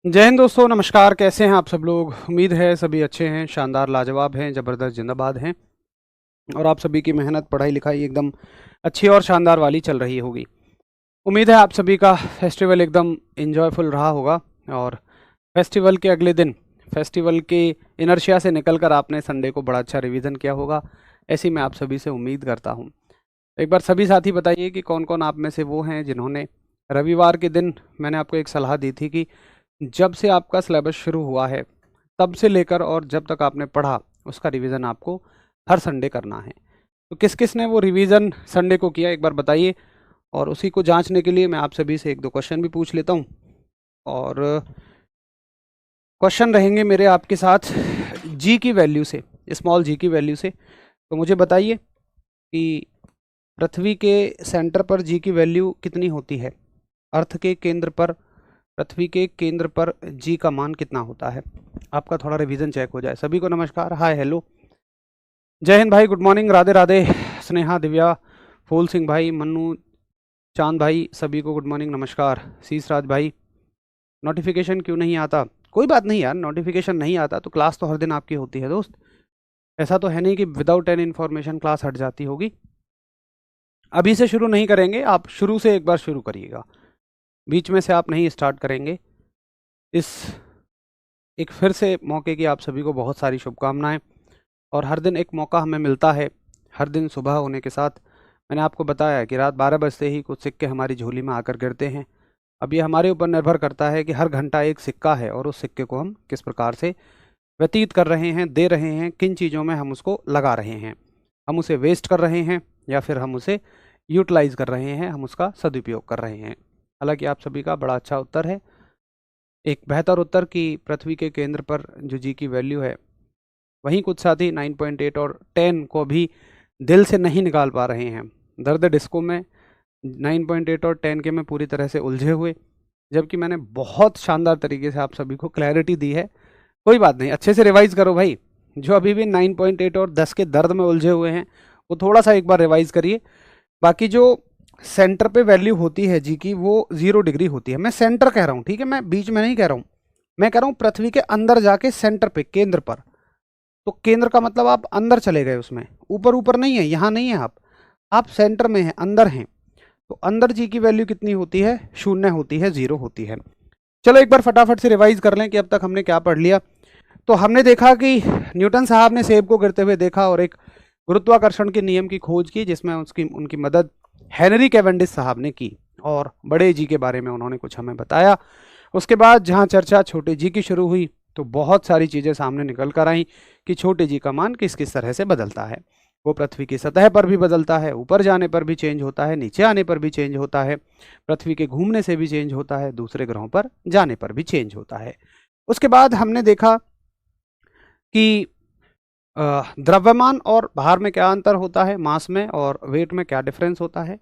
जय हिंद दोस्तों, नमस्कार। कैसे हैं आप सब लोग? उम्मीद है सभी अच्छे हैं, शानदार, लाजवाब हैं, ज़बरदस्त, जिंदाबाद हैं और आप सभी की मेहनत, पढ़ाई लिखाई एकदम अच्छी और शानदार वाली चल रही होगी। उम्मीद है आप सभी का फेस्टिवल एकदम इंजॉयफुल रहा होगा और फेस्टिवल के अगले दिन, फेस्टिवल के इनर्शिया से निकलकर आपने संडे को बड़ा अच्छा रिवीजन किया होगा, ऐसी मैं आप सभी से उम्मीद करता हूँ। एक बार सभी साथी बताइए कि कौन कौन आप में से वो हैं जिन्होंने रविवार के दिन, मैंने आपको एक सलाह दी थी कि जब से आपका सिलेबस शुरू हुआ है तब से लेकर और जब तक आपने पढ़ा उसका रिवीजन आपको हर संडे करना है। तो किस किस ने वो रिवीजन संडे को किया, एक बार बताइए। और उसी को जांचने के लिए मैं आप सभी से एक दो क्वेश्चन भी पूछ लेता हूँ। और क्वेश्चन रहेंगे मेरे आपके साथ जी की वैल्यू से, स्मॉल जी की वैल्यू से। तो मुझे बताइए कि पृथ्वी के सेंटर पर जी की वैल्यू कितनी होती है? अर्थ के केंद्र पर, पृथ्वी के केंद्र पर जी का मान कितना होता है? आपका थोड़ा रिवीजन चेक हो जाए। सभी को नमस्कार, हाय, हेलो, जय हिंद भाई, गुड मॉर्निंग, राधे राधे, स्नेहा, दिव्या, फूल सिंह भाई, मन्नू, चांद भाई, सभी को गुड मॉर्निंग, नमस्कार। शीश राज भाई, नोटिफिकेशन क्यों नहीं आता? कोई बात नहीं यार, नोटिफिकेशन नहीं आता तो क्लास तो हर दिन आपकी होती है दोस्त। ऐसा तो है नहीं कि विदाउट एनी इन्फॉर्मेशन क्लास हट जाती होगी। अभी से शुरू नहीं करेंगे, आप शुरू से एक बार शुरू करिएगा, बीच में से आप नहीं स्टार्ट करेंगे। इस एक फिर से मौके की आप सभी को बहुत सारी शुभकामनाएं। और हर दिन एक मौका हमें मिलता है, हर दिन सुबह होने के साथ मैंने आपको बताया कि रात 12 बजते ही कुछ सिक्के हमारी झोली में आकर गिरते हैं। अब ये हमारे ऊपर निर्भर करता है कि हर घंटा एक सिक्का है और उस सिक्के को हम किस प्रकार से व्यतीत कर रहे हैं, दे रहे हैं, किन चीज़ों में हम उसको लगा रहे हैं। हम उसे वेस्ट कर रहे हैं या फिर हम उसे यूटिलाइज कर रहे हैं, हम उसका सदुपयोग कर रहे हैं। हालांकि आप सभी का बड़ा अच्छा उत्तर है, एक बेहतर उत्तर कि पृथ्वी के केंद्र पर जो जी की वैल्यू है। वहीं कुछ साथी 9.8 और 10 को भी दिल से नहीं निकाल पा रहे हैं। दर्द डिस्को में 9.8 और 10 के में पूरी तरह से उलझे हुए, जबकि मैंने बहुत शानदार तरीके से आप सभी को क्लैरिटी दी है। कोई बात नहीं, अच्छे से रिवाइज करो भाई। जो अभी भी 9.8 और 10 के दर्द में उलझे हुए हैं वो थोड़ा सा एक बार रिवाइज करिए। बाकी जो सेंटर पे वैल्यू होती है जी की, वो 0 डिग्री होती है। मैं सेंटर कह रहा हूँ, ठीक है, मैं बीच में नहीं कह रहा हूँ। मैं कह रहा हूँ पृथ्वी के अंदर जाके सेंटर पे, केंद्र पर। तो केंद्र का मतलब आप अंदर चले गए, उसमें ऊपर ऊपर नहीं है, यहाँ नहीं है, आप सेंटर में हैं, अंदर हैं। तो अंदर जी की वैल्यू कितनी होती है? 0 होती है, 0 होती है। चलो एक बार फटाफट से रिवाइज कर लें कि अब तक हमने क्या पढ़ लिया। तो हमने देखा कि न्यूटन साहब ने सेब को गिरते हुए देखा और एक गुरुत्वाकर्षण के नियम की खोज की, जिसमें उसकी उनकी मदद हेनरी कैवेंडिश साहब ने की और बड़े जी के बारे में उन्होंने कुछ हमें बताया। उसके बाद जहाँ चर्चा छोटे जी की शुरू हुई तो बहुत सारी चीज़ें सामने निकल कर आई कि छोटे जी का मान किस किस तरह से बदलता है। वो पृथ्वी की सतह पर भी बदलता है, ऊपर जाने पर भी चेंज होता है, नीचे आने पर भी चेंज होता है, पृथ्वी के घूमने से भी चेंज होता है, दूसरे ग्रहों पर जाने पर भी चेंज होता है। उसके बाद हमने देखा कि द्रव्यमान और भार में क्या अंतर होता है, मास में और वेट में क्या डिफरेंस होता है।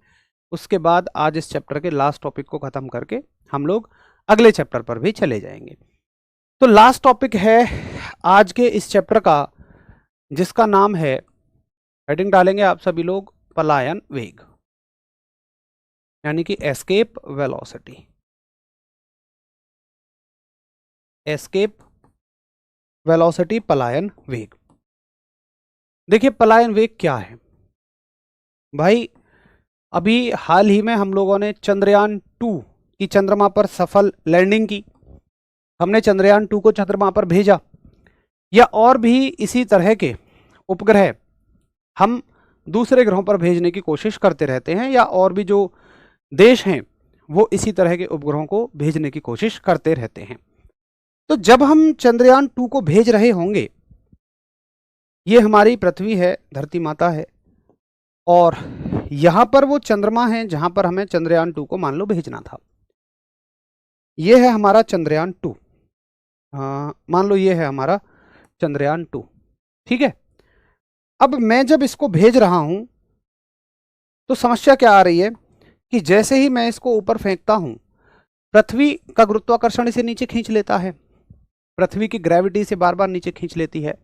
उसके बाद आज इस चैप्टर के लास्ट टॉपिक को खत्म करके हम लोग अगले चैप्टर पर भी चले जाएंगे। तो लास्ट टॉपिक है आज के इस चैप्टर का, जिसका नाम है, हेडिंग डालेंगे आप सभी लोग, पलायन वेग, यानी कि एस्केप वेलोसिटी। एस्केप वेलोसिटी, पलायन वेग। देखिए पलायन वेग क्या है भाई। अभी हाल ही में हम लोगों ने चंद्रयान 2 की चंद्रमा पर सफल लैंडिंग की। हमने चंद्रयान 2 को चंद्रमा पर भेजा, या और भी इसी तरह के उपग्रह हम दूसरे ग्रहों पर भेजने की कोशिश करते रहते हैं, या और भी जो देश हैं वो इसी तरह के उपग्रहों को भेजने की कोशिश करते रहते हैं। तो जब हम चंद्रयान 2 को भेज रहे होंगे, ये हमारी पृथ्वी है, धरती माता है, और यहां पर वो चंद्रमा है जहां पर हमें चंद्रयान 2 को मान लो भेजना था। ये है हमारा चंद्रयान 2, मान लो ये है हमारा चंद्रयान 2, ठीक है। अब मैं जब इसको भेज रहा हूं तो समस्या क्या आ रही है कि जैसे ही मैं इसको ऊपर फेंकता हूं, पृथ्वी का गुरुत्वाकर्षण इसे नीचे खींच लेता है, पृथ्वी की ग्रेविटी से बार बार नीचे खींच लेती है।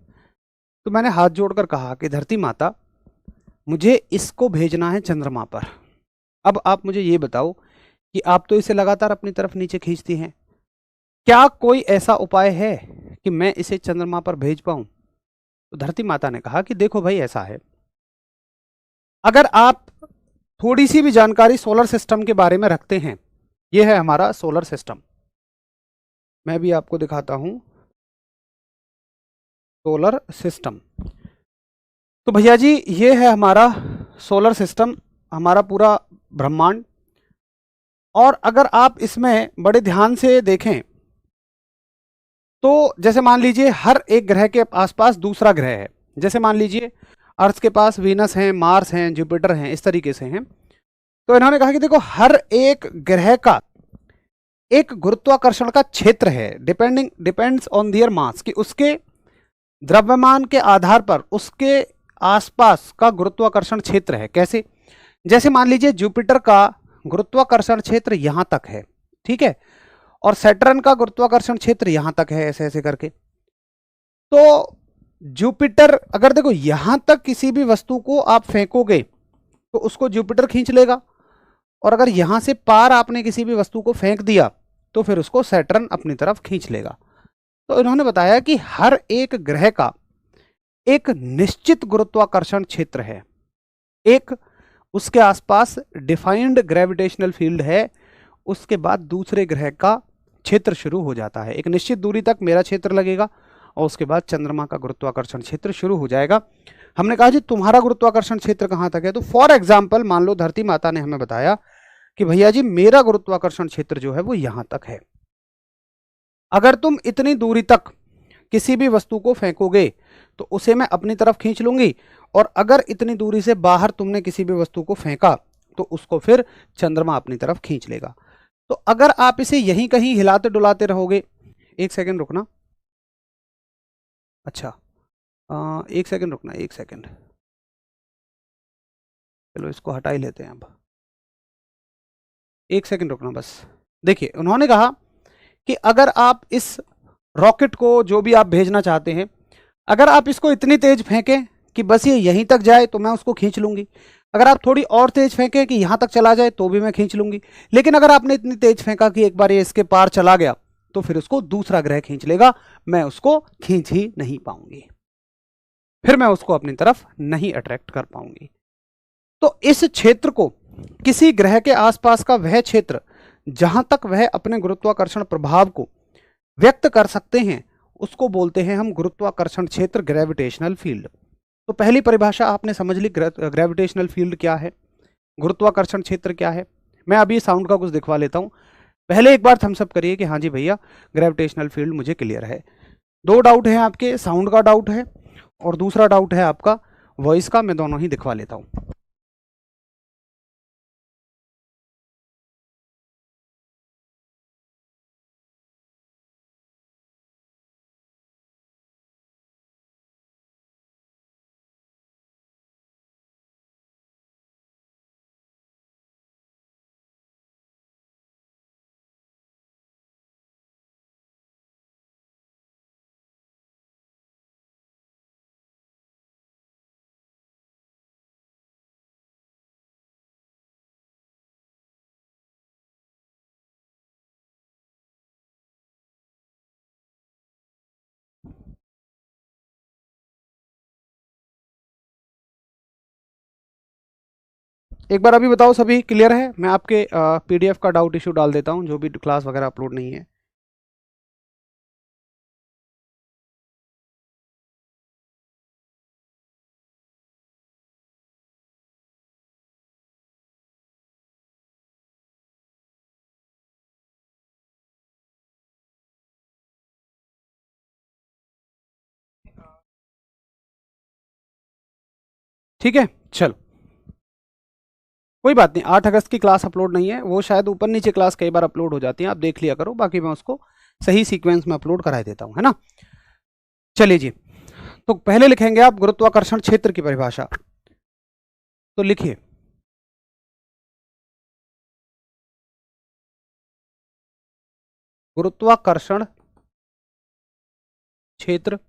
तो मैंने हाथ जोड़कर कहा कि धरती माता, मुझे इसको भेजना है चंद्रमा पर। अब आप मुझे ये बताओ कि आप तो इसे लगातार अपनी तरफ नीचे खींचती हैं, क्या कोई ऐसा उपाय है कि मैं इसे चंद्रमा पर भेज पाऊं? तो धरती माता ने कहा कि देखो भाई, ऐसा है, अगर आप थोड़ी सी भी जानकारी सोलर सिस्टम के बारे में रखते हैं, यह है हमारा सोलर सिस्टम, मैं भी आपको दिखाता हूं सोलर सिस्टम। तो भैया जी, ये है हमारा सोलर सिस्टम, हमारा पूरा ब्रह्मांड। और अगर आप इसमें बड़े ध्यान से देखें तो जैसे मान लीजिए हर एक ग्रह के आसपास दूसरा ग्रह है। जैसे मान लीजिए अर्थ के पास वीनस हैं, मार्स हैं, जुपिटर हैं, इस तरीके से हैं। तो इन्होंने कहा कि देखो, हर एक ग्रह का एक गुरुत्वाकर्षण का क्षेत्र है, डिपेंड्स ऑन दियर मास, कि उसके द्रव्यमान के आधार पर उसके आसपास का गुरुत्वाकर्षण क्षेत्र है। कैसे? जैसे मान लीजिए जुपिटर का गुरुत्वाकर्षण क्षेत्र यहां तक है, ठीक है, और सैटर्न का गुरुत्वाकर्षण क्षेत्र यहां तक है, ऐसे ऐसे करके। तो जुपिटर, अगर देखो यहां तक किसी भी वस्तु को आप फेंकोगे तो उसको जुपिटर खींच लेगा, और अगर यहां से पार आपने किसी भी वस्तु को फेंक दिया तो फिर उसको सैटर्न अपनी तरफ खींच लेगा। तो इन्होंने बताया कि हर एक ग्रह का एक निश्चित गुरुत्वाकर्षण क्षेत्र है, एक उसके आसपास डिफाइंड ग्रेविटेशनल फील्ड है, उसके बाद दूसरे ग्रह का क्षेत्र शुरू हो जाता है। एक निश्चित दूरी तक मेरा क्षेत्र लगेगा और उसके बाद चंद्रमा का गुरुत्वाकर्षण क्षेत्र शुरू हो जाएगा। हमने कहा जी तुम्हारा गुरुत्वाकर्षण क्षेत्र कहां तक है? तो फॉर एग्जाम्पल मान लो धरती माता ने हमें बताया कि भैया जी मेरा गुरुत्वाकर्षण क्षेत्र जो है वो यहां तक है। अगर तुम इतनी दूरी तक किसी भी वस्तु को फेंकोगे तो उसे मैं अपनी तरफ खींच लूंगी, और अगर इतनी दूरी से बाहर तुमने किसी भी वस्तु को फेंका तो उसको फिर चंद्रमा अपनी तरफ खींच लेगा। तो अगर आप इसे यहीं कहीं हिलाते डुलाते रहोगे, एक सेकंड रुकना, अच्छा एक सेकंड रुकना, एक सेकंड, चलो इसको हटा ही लेते हैं अब, एक सेकंड रुकना बस। देखिए उन्होंने कहा कि अगर आप इस रॉकेट को, जो भी आप भेजना चाहते हैं, अगर आप इसको इतनी तेज फेंकें कि बस ये यहीं तक जाए तो मैं उसको खींच लूंगी, अगर आप थोड़ी और तेज फेंकें कि यहां तक चला जाए तो भी मैं खींच लूंगी, लेकिन अगर आपने इतनी तेज फेंका कि एक बार ये इसके पार चला गया तो फिर उसको दूसरा ग्रह खींच लेगा, मैं उसको खींच ही नहीं पाऊंगी, फिर मैं उसको अपनी तरफ नहीं अट्रैक्ट कर पाऊंगी। तो इस क्षेत्र को, किसी ग्रह के आसपास का वह क्षेत्र जहां तक वह अपने गुरुत्वाकर्षण प्रभाव को व्यक्त कर सकते हैं, उसको बोलते हैं हम गुरुत्वाकर्षण क्षेत्र, ग्रेविटेशनल फील्ड। तो पहली परिभाषा आपने समझ ली, ग्रेविटेशनल फील्ड क्या है, गुरुत्वाकर्षण क्षेत्र क्या है। मैं अभी साउंड का कुछ दिखवा लेता हूं, पहले एक बार थम्स अप करिए कि हाँ जी भैया ग्रेविटेशनल फील्ड मुझे क्लियर है। दो डाउट है आपके, साउंड का डाउट है और दूसरा डाउट है आपका वॉइस का, मैं दोनों ही दिखवा लेता हूं। एक बार अभी बताओ सभी क्लियर है? मैं आपके पीडीएफ का डाउट इशू डाल देता हूं, जो भी क्लास वगैरह अपलोड नहीं है। ठीक है, चलो कोई बात नहीं, 8 अगस्त की क्लास अपलोड नहीं है, वो शायद ऊपर नीचे क्लास कई बार अपलोड हो जाती है, आप देख लिया करो, बाकी मैं उसको सही सीक्वेंस में अपलोड करा देता हूं, है ना। चलिए जी, तो पहले लिखेंगे आप गुरुत्वाकर्षण क्षेत्र की परिभाषा, तो लिखिए गुरुत्वाकर्षण क्षेत्र,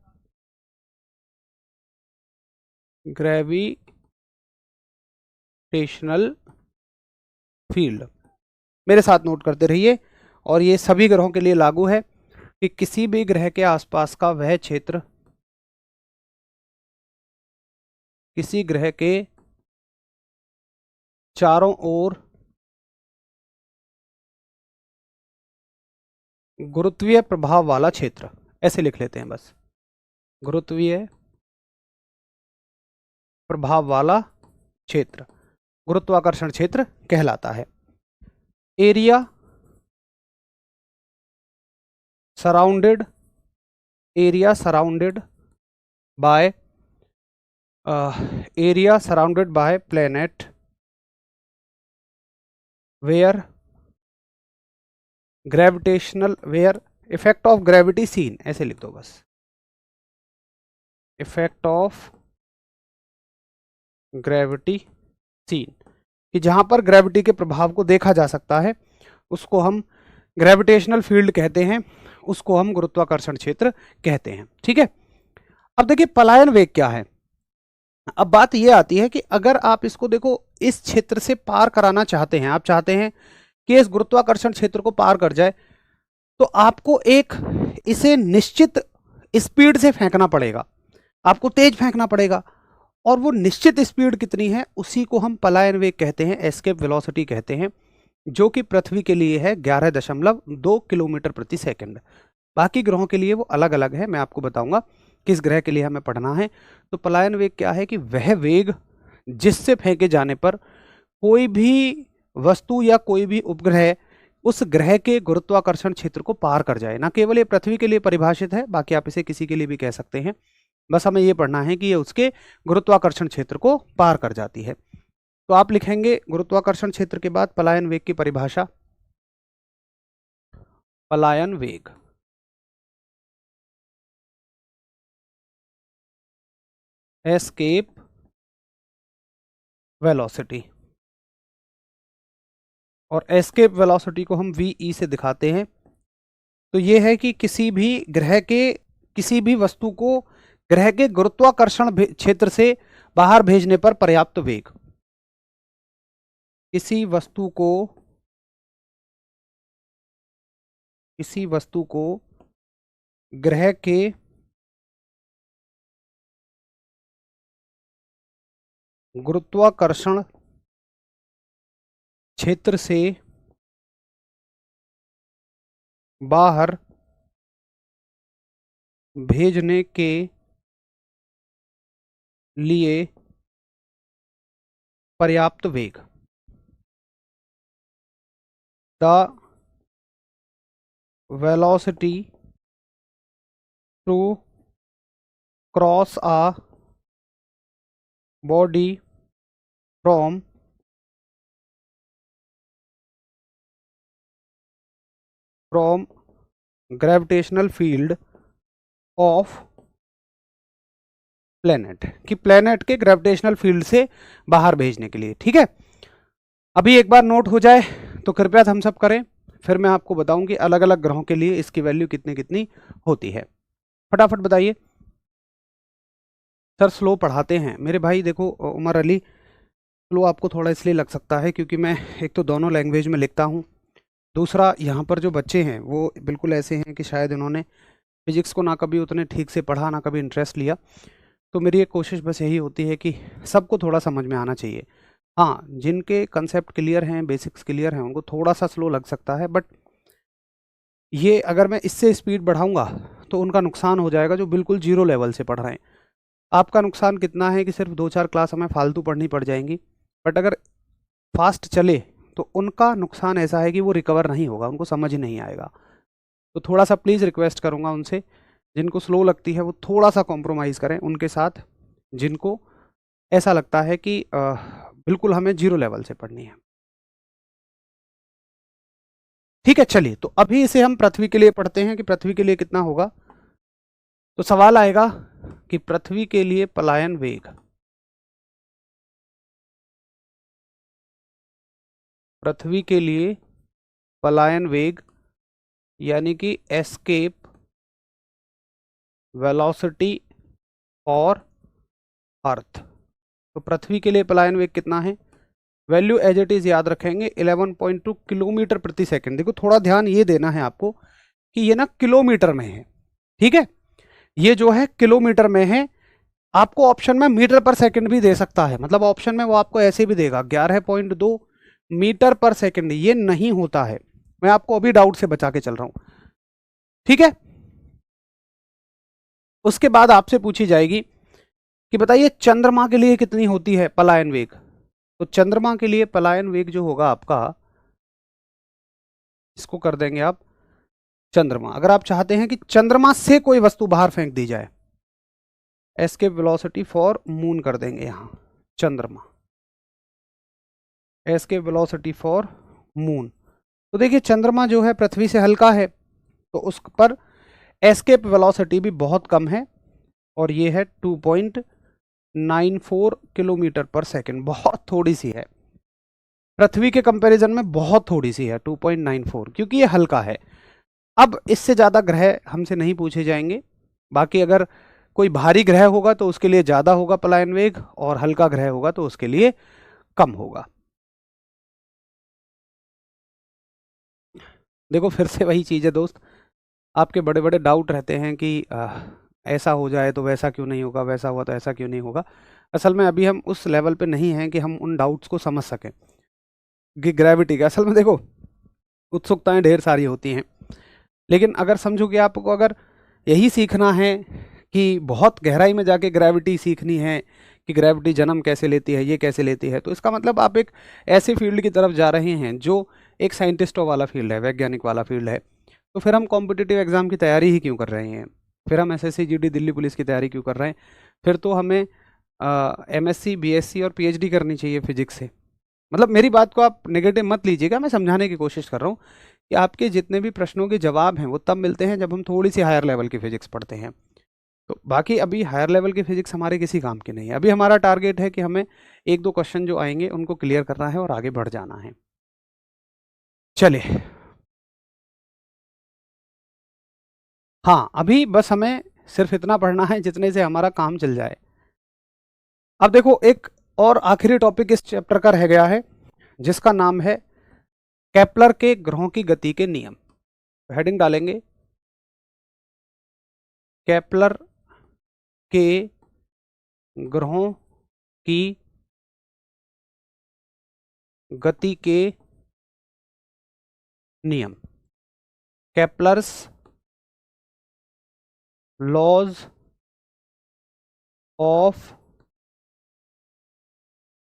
ग्रेविटेशनल फील्ड, मेरे साथ नोट करते रहिए, और ये सभी ग्रहों के लिए लागू है। कि किसी भी ग्रह के आसपास का वह क्षेत्र किसी ग्रह के चारों ओर गुरुत्वीय प्रभाव वाला क्षेत्र, ऐसे लिख लेते हैं बस, गुरुत्वीय प्रभाव वाला क्षेत्र गुरुत्वाकर्षण क्षेत्र कहलाता है। Area surrounded by planet where effect of gravity seen, ऐसे लिख दो बस, इफेक्ट ऑफ ग्रेविटी सीन, कि जहां पर ग्रेविटी के प्रभाव को देखा जा सकता है उसको हम ग्रेविटेशनल फील्ड कहते हैं, उसको हम गुरुत्वाकर्षण क्षेत्र कहते हैं। ठीक है, अब देखिए पलायन वेग क्या है। अब बात यह आती है कि अगर आप इसको देखो, इस क्षेत्र से पार कराना चाहते हैं, आप चाहते हैं कि इस गुरुत्वाकर्षण क्षेत्र को पार कर जाए, तो आपको एक इसे निश्चित स्पीड से फेंकना पड़ेगा, आपको तेज फेंकना पड़ेगा, और वो निश्चित स्पीड कितनी है उसी को हम पलायन वेग कहते हैं, एस्केप वेलोसिटी कहते हैं, जो कि पृथ्वी के लिए है 11.2 किलोमीटर प्रति सेकंड। बाकी ग्रहों के लिए वो अलग अलग है, मैं आपको बताऊंगा किस ग्रह के लिए हमें पढ़ना है। तो पलायन वेग क्या है कि वह वेग जिससे फेंके जाने पर कोई भी वस्तु या कोई भी उपग्रह उस ग्रह के गुरुत्वाकर्षण क्षेत्र को पार कर जाए। ना केवल ये पृथ्वी के लिए परिभाषित है, बाकी आप इसे किसी के लिए भी कह सकते हैं, बस हमें ये पढ़ना है कि ये उसके गुरुत्वाकर्षण क्षेत्र को पार कर जाती है। तो आप लिखेंगे गुरुत्वाकर्षण क्षेत्र के बाद पलायन वेग की परिभाषा, पलायन वेग एस्केप वेलोसिटी, और एस्केप वेलोसिटी को हम वी से दिखाते हैं। तो ये है कि किसी भी ग्रह के किसी भी वस्तु को ग्रह के गुरुत्वाकर्षण क्षेत्र से बाहर भेजने पर पर्याप्त वेग, किसी वस्तु को ग्रह के गुरुत्वाकर्षण क्षेत्र से बाहर भेजने के लिए पर्याप्त वेग, the velocity to cross a body from gravitational field of planet, कि प्लेनेट के ग्रेविटेशनल फील्ड से बाहर भेजने के लिए। ठीक है, अभी एक बार नोट हो जाए तो कृपया हम सब करें, फिर मैं आपको बताऊं कि अलग अलग ग्रहों के लिए इसकी वैल्यू कितनी कितनी होती है। फटाफट बताइए सर, स्लो पढ़ाते हैं मेरे भाई। देखो उमर अली, स्लो आपको थोड़ा इसलिए लग सकता है क्योंकि मैं एक तो दोनों लैंग्वेज में लिखता हूँ, दूसरा यहाँ पर जो बच्चे हैं वो बिल्कुल ऐसे हैं कि शायद इन्होंने फिजिक्स को ना कभी उतने ठीक से पढ़ा, ना कभी इंटरेस्ट लिया। तो मेरी एक कोशिश बस यही होती है कि सबको थोड़ा समझ में आना चाहिए। हाँ, जिनके कंसेप्ट क्लियर हैं, बेसिक्स क्लियर हैं, उनको थोड़ा सा स्लो लग सकता है, बट ये अगर मैं इससे स्पीड बढ़ाऊंगा तो उनका नुकसान हो जाएगा जो बिल्कुल जीरो लेवल से पढ़ रहे हैं। आपका नुकसान कितना है कि सिर्फ 2-4 क्लास हमें फालतू पढ़नी पड़ जाएंगी, बट अगर फास्ट चले तो उनका नुकसान ऐसा है कि वो रिकवर नहीं होगा, उनको समझ ही नहीं आएगा। तो थोड़ा सा प्लीज़ रिक्वेस्ट करूँगा उनसे, जिनको स्लो लगती है वो थोड़ा सा कॉम्प्रोमाइज़ करें उनके साथ, जिनको ऐसा लगता है कि बिल्कुल हमें जीरो लेवल से पढ़नी है। ठीक है, चलिए तो अभी इसे हम पृथ्वी के लिए पढ़ते हैं कि पृथ्वी के लिए कितना होगा। तो सवाल आएगा कि पृथ्वी के लिए पलायन वेग, पृथ्वी के लिए पलायन वेग यानी कि एस्केप वेलोसिटी फॉर अर्थ। तो पृथ्वी के लिए पलायन वेग कितना है, वैल्यू एज इट इज याद रखेंगे 11.2 किलोमीटर प्रति सेकंड। देखो थोड़ा ध्यान ये देना है आपको कि ये ना किलोमीटर में है, ठीक है, ये जो है किलोमीटर में है। आपको ऑप्शन में मीटर पर सेकंड भी दे सकता है, मतलब ऑप्शन में वो आपको ऐसे भी देगा 11.2 मीटर पर सेकंड, ये नहीं होता है। मैं आपको अभी डाउट से बचा के चल रहा हूं, ठीक है। उसके बाद आपसे पूछी जाएगी कि बताइए चंद्रमा के लिए कितनी होती है पलायन वेग। तो चंद्रमा के लिए पलायन वेग जो होगा आपका, इसको कर देंगे आप चंद्रमा। अगर आप चाहते हैं कि चंद्रमा से कोई वस्तु बाहर फेंक दी जाए, एस्केप वेलोसिटी फॉर मून कर देंगे यहां चंद्रमा, एस्केप वेलोसिटी फॉर मून। तो देखिए चंद्रमा जो है पृथ्वी से हल्का है, तो उस पर एस्केप वेलोसिटी भी बहुत कम है, और ये है 2.94 किलोमीटर पर सेकंड, बहुत थोड़ी सी है, पृथ्वी के कंपैरिजन में बहुत थोड़ी सी है 2.94, क्योंकि ये हल्का है। अब इससे ज़्यादा ग्रह हमसे नहीं पूछे जाएंगे। बाकी अगर कोई भारी ग्रह होगा तो उसके लिए ज़्यादा होगा पलायन वेग, और हल्का ग्रह होगा तो उसके लिए कम होगा। देखो फिर से वही चीज़ है दोस्त, आपके बड़े बड़े डाउट रहते हैं कि ऐसा हो जाए तो वैसा क्यों नहीं होगा, वैसा हुआ तो ऐसा क्यों नहीं होगा। असल में अभी हम उस लेवल पे नहीं हैं कि हम उन डाउट्स को समझ सकें कि ग्रेविटी का। असल में देखो उत्सुकताएं ढेर सारी होती हैं, लेकिन अगर समझो कि आपको अगर यही सीखना है कि बहुत गहराई में जाके ग्रेविटी सीखनी है कि ग्रेविटी जन्म कैसे लेती है, ये कैसे लेती है, तो इसका मतलब आप एक ऐसे फील्ड की तरफ जा रहे हैं जो एक साइंटिस्टों वाला फील्ड है, वैज्ञानिक वाला फील्ड है। तो फिर हम कॉम्पिटिटिव एग्जाम की तैयारी ही क्यों कर रहे हैं, फिर हम एसएससी जीडी दिल्ली पुलिस की तैयारी क्यों कर रहे हैं। फिर तो हमें एमएससी बीएससी और पीएचडी करनी चाहिए फिजिक्स से। मतलब मेरी बात को आप नेगेटिव मत लीजिएगा, मैं समझाने की कोशिश कर रहा हूँ कि आपके जितने भी प्रश्नों के जवाब हैं वो तब मिलते हैं जब हम थोड़ी सी हायर लेवल की फिजिक्स पढ़ते हैं। तो बाकी अभी हायर लेवल की फिजिक्स हमारे किसी काम की नहीं है। अभी हमारा टारगेट है कि हमें एक दो क्वेश्चन जो आएंगे उनको क्लियर करना है और आगे बढ़ जाना है। चलिए, हाँ अभी बस हमें सिर्फ इतना पढ़ना है जितने से हमारा काम चल जाए। अब देखो एक और आखिरी टॉपिक इस चैप्टर का रह गया है, जिसका नाम है केपलर के ग्रहों की गति के नियम। हेडिंग डालेंगे केपलर के ग्रहों की गति के नियम, Kepler's laws of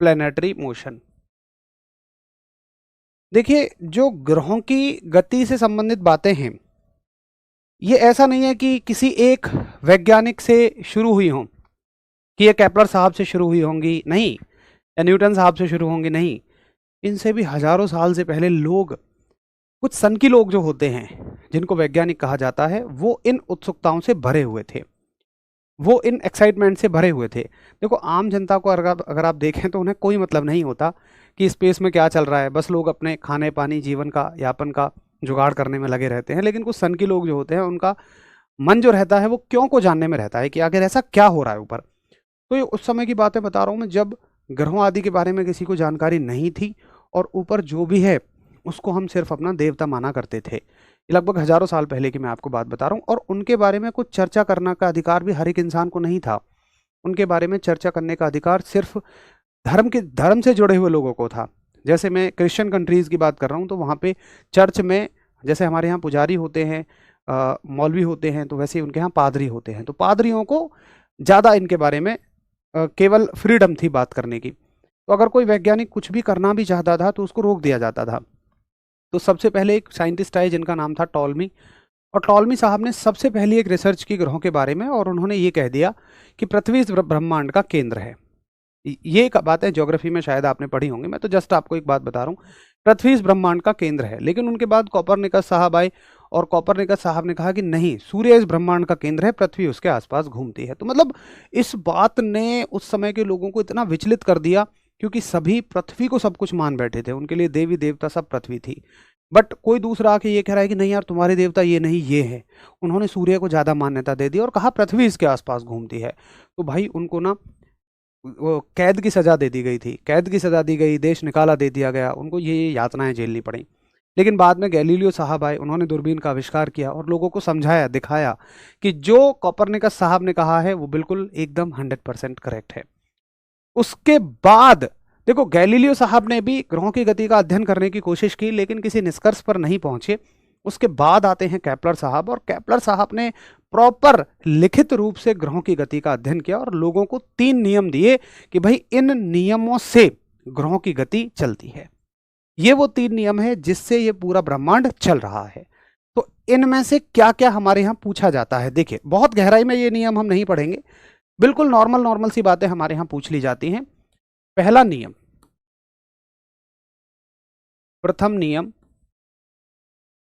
planetary motion. देखिए जो ग्रहों की गति से संबंधित बातें हैं, ये ऐसा नहीं है कि किसी एक वैज्ञानिक से शुरू हुई हों, कि ये केपलर साहब से शुरू हुई होंगी, नहीं, या न्यूटन साहब से शुरू होंगी, नहीं। इनसे भी हजारों साल से पहले लोग, कुछ सन की लोग जो होते हैं जिनको वैज्ञानिक कहा जाता है, वो इन उत्सुकताओं से भरे हुए थे, वो इन एक्साइटमेंट से भरे हुए थे। देखो आम जनता को अगर आप देखें तो उन्हें कोई मतलब नहीं होता कि स्पेस में क्या चल रहा है, बस लोग अपने खाने पानी जीवन का यापन का जुगाड़ करने में लगे रहते हैं। लेकिन कुछ सन की लोग जो होते हैं उनका मन जो रहता है वो क्यों को जानने में रहता है कि आखिर ऐसा क्या हो रहा है ऊपर। तो ये उस समय की बातें बता रहा हूँ मैं, जब ग्रहों आदि के बारे में किसी को जानकारी नहीं थी, और ऊपर जो भी है उसको हम सिर्फ अपना देवता माना करते थे। लगभग हजारों साल पहले की मैं आपको बात बता रहा हूँ, और उनके बारे में कुछ चर्चा करने का अधिकार भी हर एक इंसान को नहीं था। उनके बारे में चर्चा करने का अधिकार सिर्फ धर्म से जुड़े हुए लोगों को था। जैसे मैं क्रिश्चियन कंट्रीज़ की बात कर रहा हूँ, तो वहाँ पे चर्च में जैसे हमारे यहाँ पुजारी होते हैं, मौलवी होते हैं, तो वैसे ही उनके यहाँ पादरी होते हैं। तो पादरियों को ज़्यादा इनके बारे में केवल फ्रीडम थी बात करने की। तो अगर कोई वैज्ञानिक कुछ भी करना भी चाहता था तो उसको रोक दिया जाता था। तो सबसे पहले एक साइंटिस्ट आए जिनका नाम था टॉलमी, और टॉलमी साहब ने सबसे पहली एक रिसर्च की ग्रहों के बारे में, और उन्होंने ये कह दिया कि पृथ्वी इस ब्रह्मांड का केंद्र है। ये एक बात है, ज्योग्राफी में शायद आपने पढ़ी होंगी, मैं तो जस्ट आपको एक बात बता रहा हूँ, पृथ्वी इस ब्रह्मांड का केंद्र है। लेकिन उनके बाद कॉपरनिकस साहब आए, और कॉपरनिकस साहब ने कहा कि नहीं, सूर्य इस ब्रह्मांड का केंद्र है, पृथ्वी उसके आसपास घूमती है। तो मतलब इस बात ने उस समय के लोगों को इतना विचलित कर दिया, क्योंकि सभी पृथ्वी को सब कुछ मान बैठे थे, उनके लिए देवी देवता सब पृथ्वी थी। बट कोई दूसरा आके ये कह रहा है कि नहीं यार, तुम्हारे देवता ये नहीं, ये है। उन्होंने सूर्य को ज़्यादा मान्यता दे दी और कहा पृथ्वी इसके आसपास घूमती है। तो भाई उनको ना वो कैद की सज़ा दे दी गई थी, कैद की सज़ा दी गई, देश निकाला दे दिया गया, उनको ये यातनाएं झेलनी पड़ी। लेकिन बाद में गैलीलियो साहब आए, उन्होंने दूरबीन का आविष्कार किया और लोगों को समझाया, दिखाया कि जो कोपरनिकस साहब ने कहा है वो बिल्कुल एकदम 100% करेक्ट है। उसके बाद देखो, गैलीलियो साहब ने भी ग्रहों की गति का अध्ययन करने की कोशिश की, लेकिन किसी निष्कर्ष पर नहीं पहुंचे। उसके बाद आते हैं केपलर साहब, और केपलर साहब ने प्रॉपर लिखित रूप से ग्रहों की गति का अध्ययन किया और लोगों को 3 नियम दिए कि भाई इन नियमों से ग्रहों की गति चलती है। ये वो 3 नियम है जिससे ये पूरा ब्रह्मांड चल रहा है। तो इनमें से क्या क्या हमारे यहां पूछा जाता है, देखिए बहुत गहराई में ये नियम हम नहीं पढ़ेंगे, बिल्कुल नॉर्मल नॉर्मल सी बातें हमारे यहां पूछ ली जाती हैं। पहला नियम, प्रथम नियम,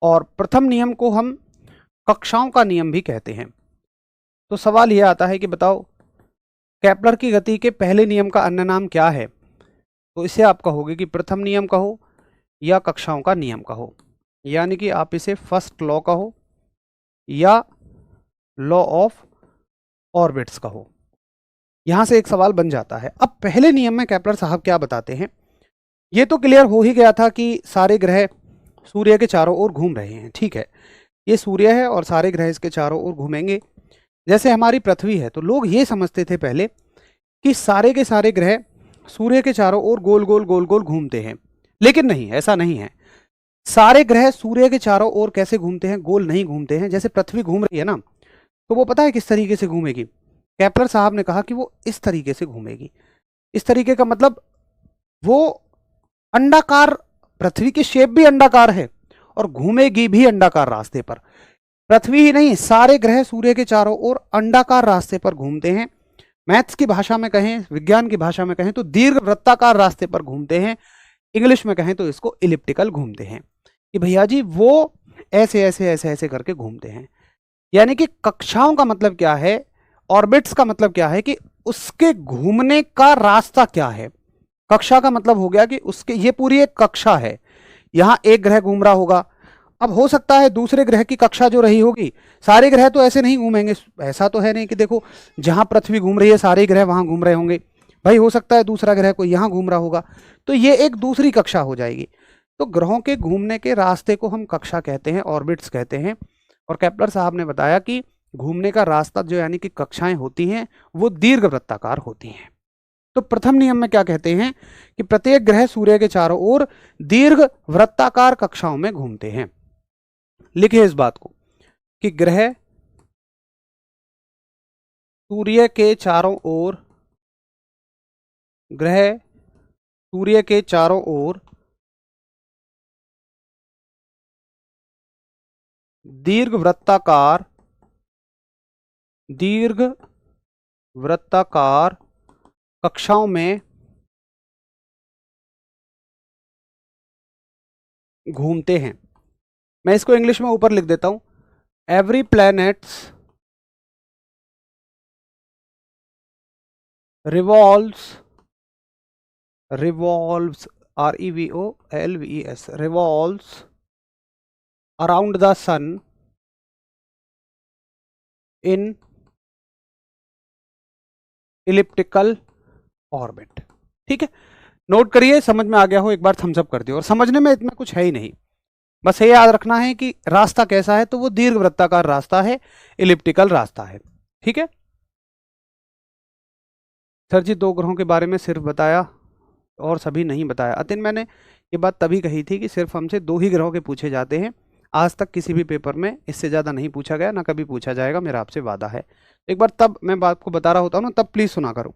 और प्रथम नियम को हम कक्षाओं का नियम भी कहते हैं। तो सवाल यह आता है कि बताओ केपलर की गति के पहले नियम का अन्य नाम क्या है? तो इसे आप कहोगे कि प्रथम नियम कहो या कक्षाओं का नियम कहो, यानी कि आप इसे फर्स्ट लॉ कहो या लॉ ऑफ ऑर्बिट्स कहो। यहां से एक सवाल बन जाता है। अब पहले नियम में केपलर साहब क्या बताते हैं? ये तो क्लियर हो ही गया था कि सारे ग्रह सूर्य के चारों ओर घूम रहे हैं, ठीक है, ये सूर्य है और सारे ग्रह इसके चारों ओर घूमेंगे। जैसे हमारी पृथ्वी है, तो लोग ये समझते थे पहले कि सारे के सारे ग्रह सूर्य के चारों ओर गोल गोल गोल गोल घूमते हैं, लेकिन नहीं, ऐसा नहीं है। सारे ग्रह सूर्य के चारों ओर कैसे घूमते हैं? गोल नहीं घूमते हैं। जैसे पृथ्वी घूम रही है ना, तो वो पता है किस तरीके से घूमेगी? केपलर साहब ने कहा कि वो इस तरीके से घूमेगी। इस तरीके का मतलब वो अंडाकार, पृथ्वी की शेप भी अंडाकार है और घूमेगी भी अंडाकार रास्ते पर। पृथ्वी ही नहीं, सारे ग्रह सूर्य के चारों ओर अंडाकार रास्ते पर घूमते हैं। मैथ्स की भाषा में कहें, विज्ञान की भाषा में कहें तो दीर्घ वृत्ताकार रास्ते पर घूमते हैं। इंग्लिश में कहें तो इसको इलिप्टिकल घूमते हैं, कि भैया जी वो ऐसे ऐसे ऐसे ऐसे करके घूमते हैं। यानी कि कक्षाओं का मतलब क्या है, ऑर्बिट्स का मतलब क्या है कि उसके घूमने का रास्ता क्या है। कक्षा का मतलब हो गया कि उसके, ये पूरी एक कक्षा है, यहां एक ग्रह घूम रहा होगा। अब हो सकता है दूसरे ग्रह की कक्षा जो रही होगी, सारे ग्रह तो ऐसे नहीं घूमेंगे, ऐसा तो है नहीं कि देखो जहां पृथ्वी घूम रही है सारे ग्रह वहां घूम रहे होंगे। भाई हो सकता है दूसरा ग्रह कोई यहां घूम रहा होगा, तो ये एक दूसरी कक्षा हो जाएगी। तो ग्रहों के घूमने के रास्ते को हम कक्षा कहते हैं, ऑर्बिट्स कहते हैं। और केपलर साहब ने बताया कि घूमने का रास्ता जो यानी कि कक्षाएं होती हैं वो दीर्घ वृत्ताकार होती हैं। तो प्रथम नियम में क्या कहते हैं कि प्रत्येक ग्रह सूर्य के चारों ओर दीर्घ वृत्ताकार कक्षाओं में घूमते हैं। लिखिए इस बात को कि ग्रह सूर्य के चारों ओर, ग्रह सूर्य के चारों ओर दीर्घ वृत्ताकार कक्षाओं में घूमते हैं। मैं इसको इंग्लिश में ऊपर लिख देता हूं। Every planets revolves revolves around the sun in elliptical orbit। ठीक है, नोट करिए, समझ में आ गया हो एक बार थम्स अप कर दियो। और समझने में इतना कुछ है ही नहीं, बस ये याद रखना है कि रास्ता कैसा है, तो वो दीर्घ वृत्ताकार रास्ता है, इलिप्टिकल रास्ता है। ठीक है सर जी, 2 ग्रहों के बारे में सिर्फ बताया और सभी नहीं बताया। अतिन मैंने ये बात तभी कही थी कि सिर्फ हमसे 2 ही ग्रहों के पूछे जाते हैं। आज तक किसी भी पेपर में इससे ज़्यादा नहीं पूछा गया, ना कभी पूछा जाएगा, मेरा आपसे वादा है। एक बार तब मैं बात को बता रहा होता हूँ ना, तब प्लीज़ सुना करो।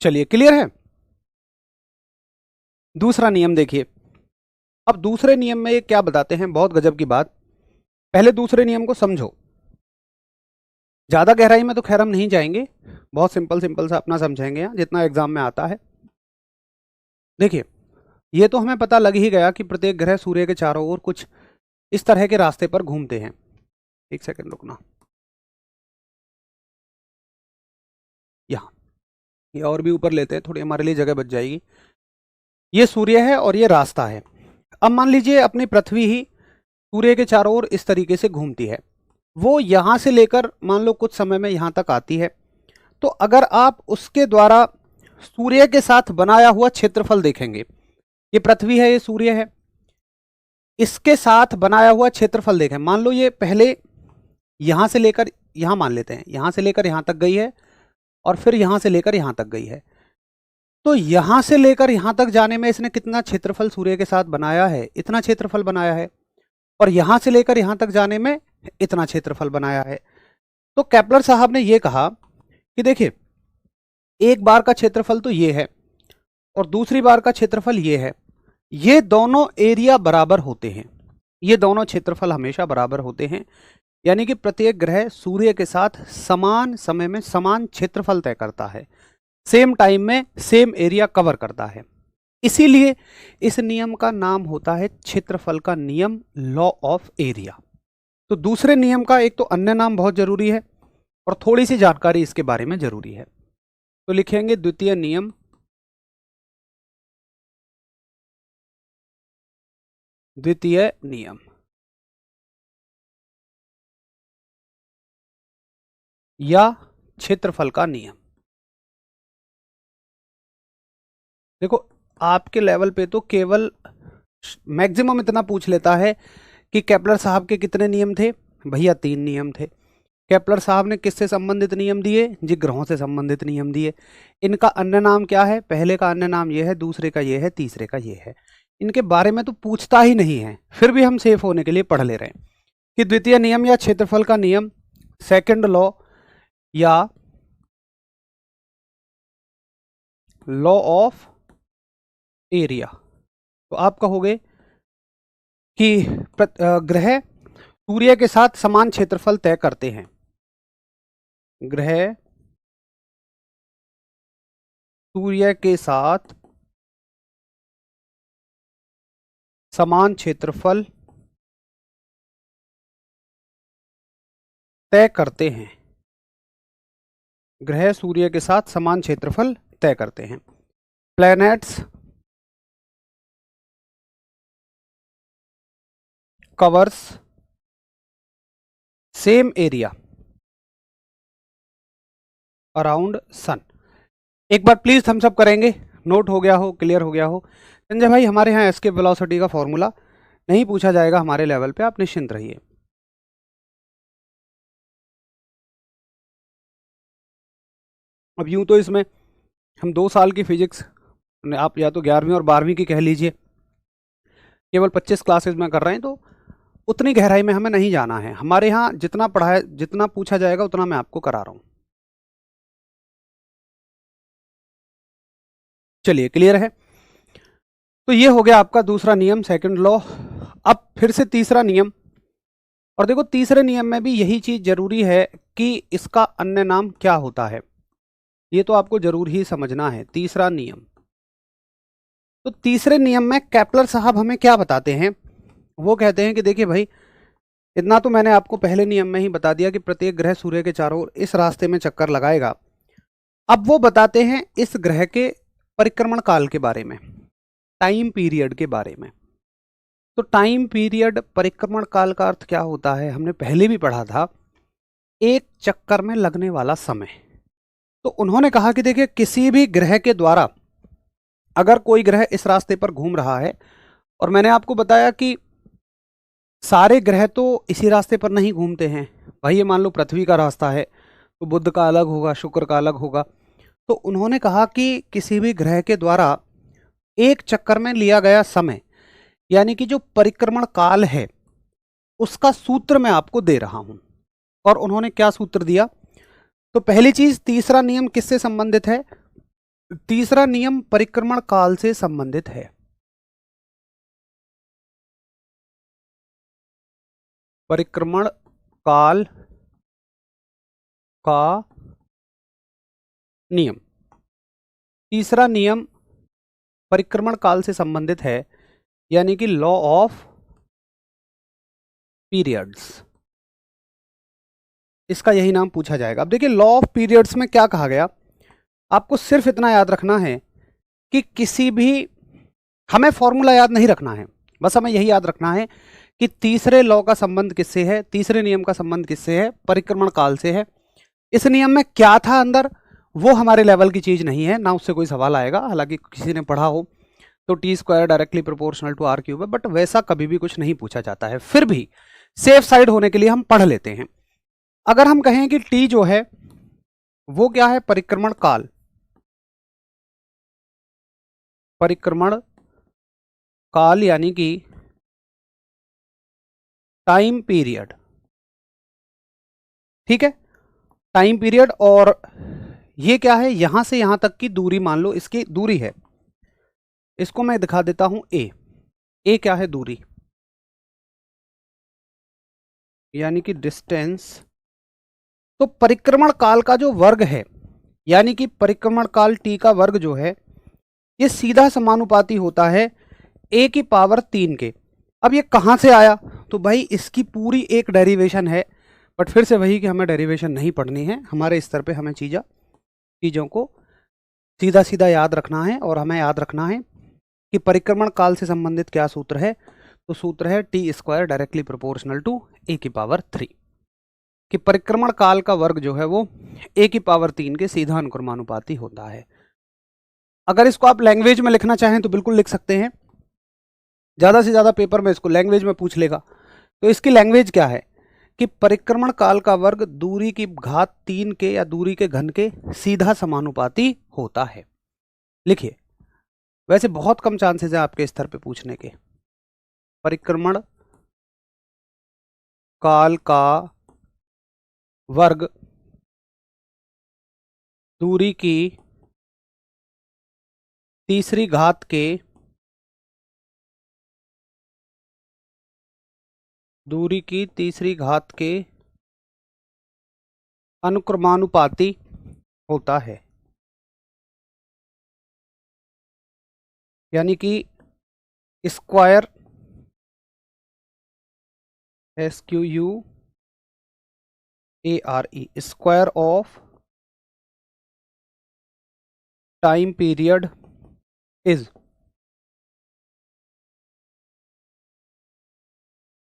चलिए, क्लियर है। दूसरा नियम देखिए। अब दूसरे नियम में ये क्या बताते हैं, बहुत गजब की बात। पहले दूसरे नियम को समझो, ज़्यादा गहराई में तो खैर हम नहीं जाएंगे, बहुत सिंपल सिंपल सा अपना समझेंगे यहाँ, जितना एग्जाम में आता है। देखिए, ये तो हमें पता लग ही गया कि प्रत्येक ग्रह सूर्य के चारों ओर कुछ इस तरह के रास्ते पर घूमते हैं। एक सेकंड रुकना, यहाँ ये और भी ऊपर लेते हैं, थोड़ी हमारे लिए जगह बच जाएगी। ये सूर्य है और ये रास्ता है। अब मान लीजिए अपनी पृथ्वी ही सूर्य के चारों ओर इस तरीके से घूमती है, वो यहां से लेकर मान लो कुछ समय में यहां तक आती है। तो अगर आप उसके द्वारा सूर्य के साथ बनाया हुआ क्षेत्रफल देखेंगे, ये पृथ्वी है, ये सूर्य है, इसके साथ बनाया हुआ क्षेत्रफल देखें। मान लो ये पहले यहां से लेकर यहां, मान लेते हैं यहां से लेकर यहां तक गई है और फिर यहां से लेकर यहां तक गई है। तो यहां से लेकर यहां तक जाने में इसने कितना क्षेत्रफल सूर्य के साथ बनाया है? इतना क्षेत्रफल बनाया है। और यहां से लेकर यहां तक जाने में इतना क्षेत्रफल बनाया है। तो केपलर साहब ने यह कहा कि देखिए, एक बार का क्षेत्रफल तो ये है और दूसरी बार का क्षेत्रफल ये है, ये दोनों एरिया बराबर होते हैं, ये दोनों क्षेत्रफल हमेशा बराबर होते हैं। यानी कि प्रत्येक ग्रह सूर्य के साथ समान समय में समान क्षेत्रफल तय करता है, सेम टाइम में सेम एरिया कवर करता है। इसीलिए इस नियम का नाम होता है क्षेत्रफल का नियम, लॉ ऑफ एरिया। तो दूसरे नियम का एक तो अन्य नाम बहुत जरूरी है और थोड़ी सी जानकारी इसके बारे में जरूरी है। तो लिखेंगे द्वितीय नियम, द्वितीय नियम या क्षेत्रफल का नियम। देखो, आपके लेवल पे तो केवल मैक्सिमम इतना पूछ लेता है कि केपलर साहब के कितने नियम थे। भैया 3 नियम थे। केपलर साहब ने किससे संबंधित नियम दिए? जी, ग्रहों से संबंधित नियम दिए। इनका अन्य नाम क्या है? पहले का अन्य नाम ये है, दूसरे का ये है, तीसरे का ये है। इनके बारे में तो पूछता ही नहीं है, फिर भी हम सेफ होने के लिए पढ़ ले रहे हैं कि द्वितीय नियम या क्षेत्रफल का नियम, सेकंड लॉ या लॉ ऑफ एरिया। तो आप कहोगे कि ग्रह सूर्य के साथ समान क्षेत्रफल तय करते हैं। ग्रह सूर्य के साथ समान क्षेत्रफल तय करते हैं। ग्रह सूर्य के साथ समान क्षेत्रफल तय करते हैं। Planets covers same area around sun. एक बार प्लीज थम्स अप करेंगे, नोट हो गया हो, क्लियर हो गया हो। संजय भाई, हमारे यहाँ एस्केप वेलोसिटी का फॉर्मूला नहीं पूछा जाएगा हमारे लेवल पे, आप निश्चिंत रहिए। अब यूं तो इसमें हम 2 साल की फिजिक्स, आप या तो 11वीं और 12वीं की कह लीजिए, केवल 25 क्लासेस में कर रहे हैं, तो उतनी गहराई में हमें नहीं जाना है। हमारे यहाँ जितना पढ़ाया, जितना पूछा जाएगा उतना मैं आपको करा रहा हूँ। चलिए, क्लियर है। तो ये हो गया आपका दूसरा नियम, सेकंड लॉ। अब फिर से तीसरा नियम, और देखो तीसरे नियम में भी यही चीज जरूरी है कि इसका अन्य नाम क्या होता है, ये तो आपको जरूर ही समझना है। तीसरा नियम, तो तीसरे नियम में केपलर साहब हमें क्या बताते हैं? वो कहते हैं कि देखिए भाई, इतना तो मैंने आपको पहले नियम में ही बता दिया कि प्रत्येक ग्रह सूर्य के चारों ओर इस रास्ते में चक्कर लगाएगा। अब वो बताते हैं इस ग्रह के परिक्रमण काल के बारे में, टाइम पीरियड के बारे में। तो टाइम पीरियड, परिक्रमण काल का अर्थ क्या होता है? हमने पहले भी पढ़ा था, एक चक्कर में लगने वाला समय। तो उन्होंने कहा कि देखिए, किसी भी ग्रह के द्वारा अगर कोई ग्रह इस रास्ते पर घूम रहा है, और मैंने आपको बताया कि सारे ग्रह तो इसी रास्ते पर नहीं घूमते हैं भाई। ये मान लो पृथ्वी का रास्ता है तो बुध का अलग होगा, शुक्र का अलग होगा। तो उन्होंने कहा कि किसी भी ग्रह के द्वारा एक चक्कर में लिया गया समय, यानी कि जो परिक्रमण काल है, उसका सूत्र मैं आपको दे रहा हूं। और उन्होंने क्या सूत्र दिया? तो पहली चीज, तीसरा नियम किससे संबंधित है? तीसरा नियम परिक्रमण काल से संबंधित है। परिक्रमण काल का नियम, तीसरा नियम परिक्रमण काल से संबंधित है, यानी कि लॉ ऑफ पीरियड्स, इसका यही नाम पूछा जाएगा। अब देखिए, लॉ ऑफ पीरियड्स में क्या कहा गया? आपको सिर्फ इतना याद रखना है कि किसी भी, हमें फॉर्मूला याद नहीं रखना है, बस हमें यही याद रखना है कि तीसरे लॉ का संबंध किससे है, तीसरे नियम का संबंध किससे है, परिक्रमण काल से है। इस नियम में क्या था अंदर वो हमारे लेवल की चीज नहीं है, ना उससे कोई सवाल आएगा, हालांकि किसी ने पढ़ा हो तो T square directly proportional to R cube है, बट वैसा कभी भी कुछ नहीं पूछा जाता है। फिर भी सेफ साइड होने के लिए हम पढ़ लेते हैं। अगर हम कहें कि टी जो है वो क्या है, परिक्रमण काल, परिक्रमण काल यानी कि टाइम पीरियड, ठीक है, टाइम पीरियड। और ये क्या है, यहां से यहां तक की दूरी, मान लो इसकी दूरी है, इसको मैं दिखा देता हूं ए क्या है, दूरी यानी कि डिस्टेंस। तो परिक्रमण काल का जो वर्ग है, यानी कि परिक्रमण काल टी का वर्ग जो है, ये सीधा समानुपाती होता है ए की पावर 3 के। अब ये कहां से आया, तो भाई इसकी पूरी एक डेरिवेशन है, बट फिर से वही कि हमें डेरिवेशन नहीं पढ़नी है, हमारे स्तर पे हमें चीज़ों को सीधा सीधा याद रखना है। और हमें याद रखना है कि परिक्रमण काल से संबंधित क्या सूत्र है, तो सूत्र है T square directly proportional to a की पावर 3, कि परिक्रमण काल का वर्ग जो है वो ए की पावर 3 के सीधा अनुक्रमानुपाती होता है। अगर इसको आप लैंग्वेज में लिखना चाहें तो बिल्कुल लिख सकते हैं, ज़्यादा से ज़्यादा पेपर में इसको लैंग्वेज में पूछ लेगा। तो इसकी लैंग्वेज क्या है कि परिक्रमण काल का वर्ग दूरी की घात 3 के या दूरी के घन के सीधा समानुपाती होता है। लिखिए, वैसे बहुत कम चांसेस है आपके स्तर पे पूछने के। परिक्रमण काल का वर्ग दूरी की तीसरी घात के अनुक्रमानुपाती होता है, यानी कि square SQUARE square of time period is